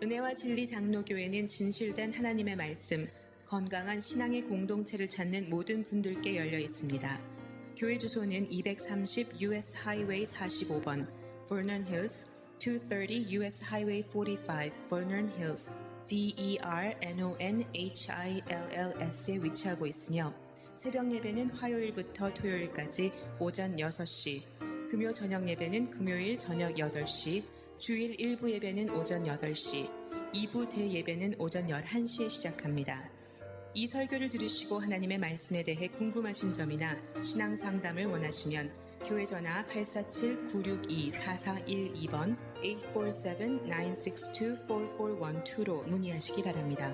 은혜와 진리 장로교회는 진실된 하나님의 말씀, 건강한 신앙의 공동체를 찾는 모든 분들께 열려 있습니다. 교회 주소는 230 US 하이웨이 45번, Vernon Hills, 230 US Highway 45, Vernon Hills, VERNONHILLS에 위치하고 있으며 새벽 예배는 화요일부터 토요일까지 오전 6시, 금요 저녁 예배는 금요일 저녁 8시, 주일 1부 예배는 오전 8시, 2부 대예배는 오전 11시에 시작합니다. 이 설교를 들으시고 하나님의 말씀에 대해 궁금하신 점이나 신앙 상담을 원하시면 교회 전화 847-962-4412번 847-962-4412로 문의하시기 바랍니다.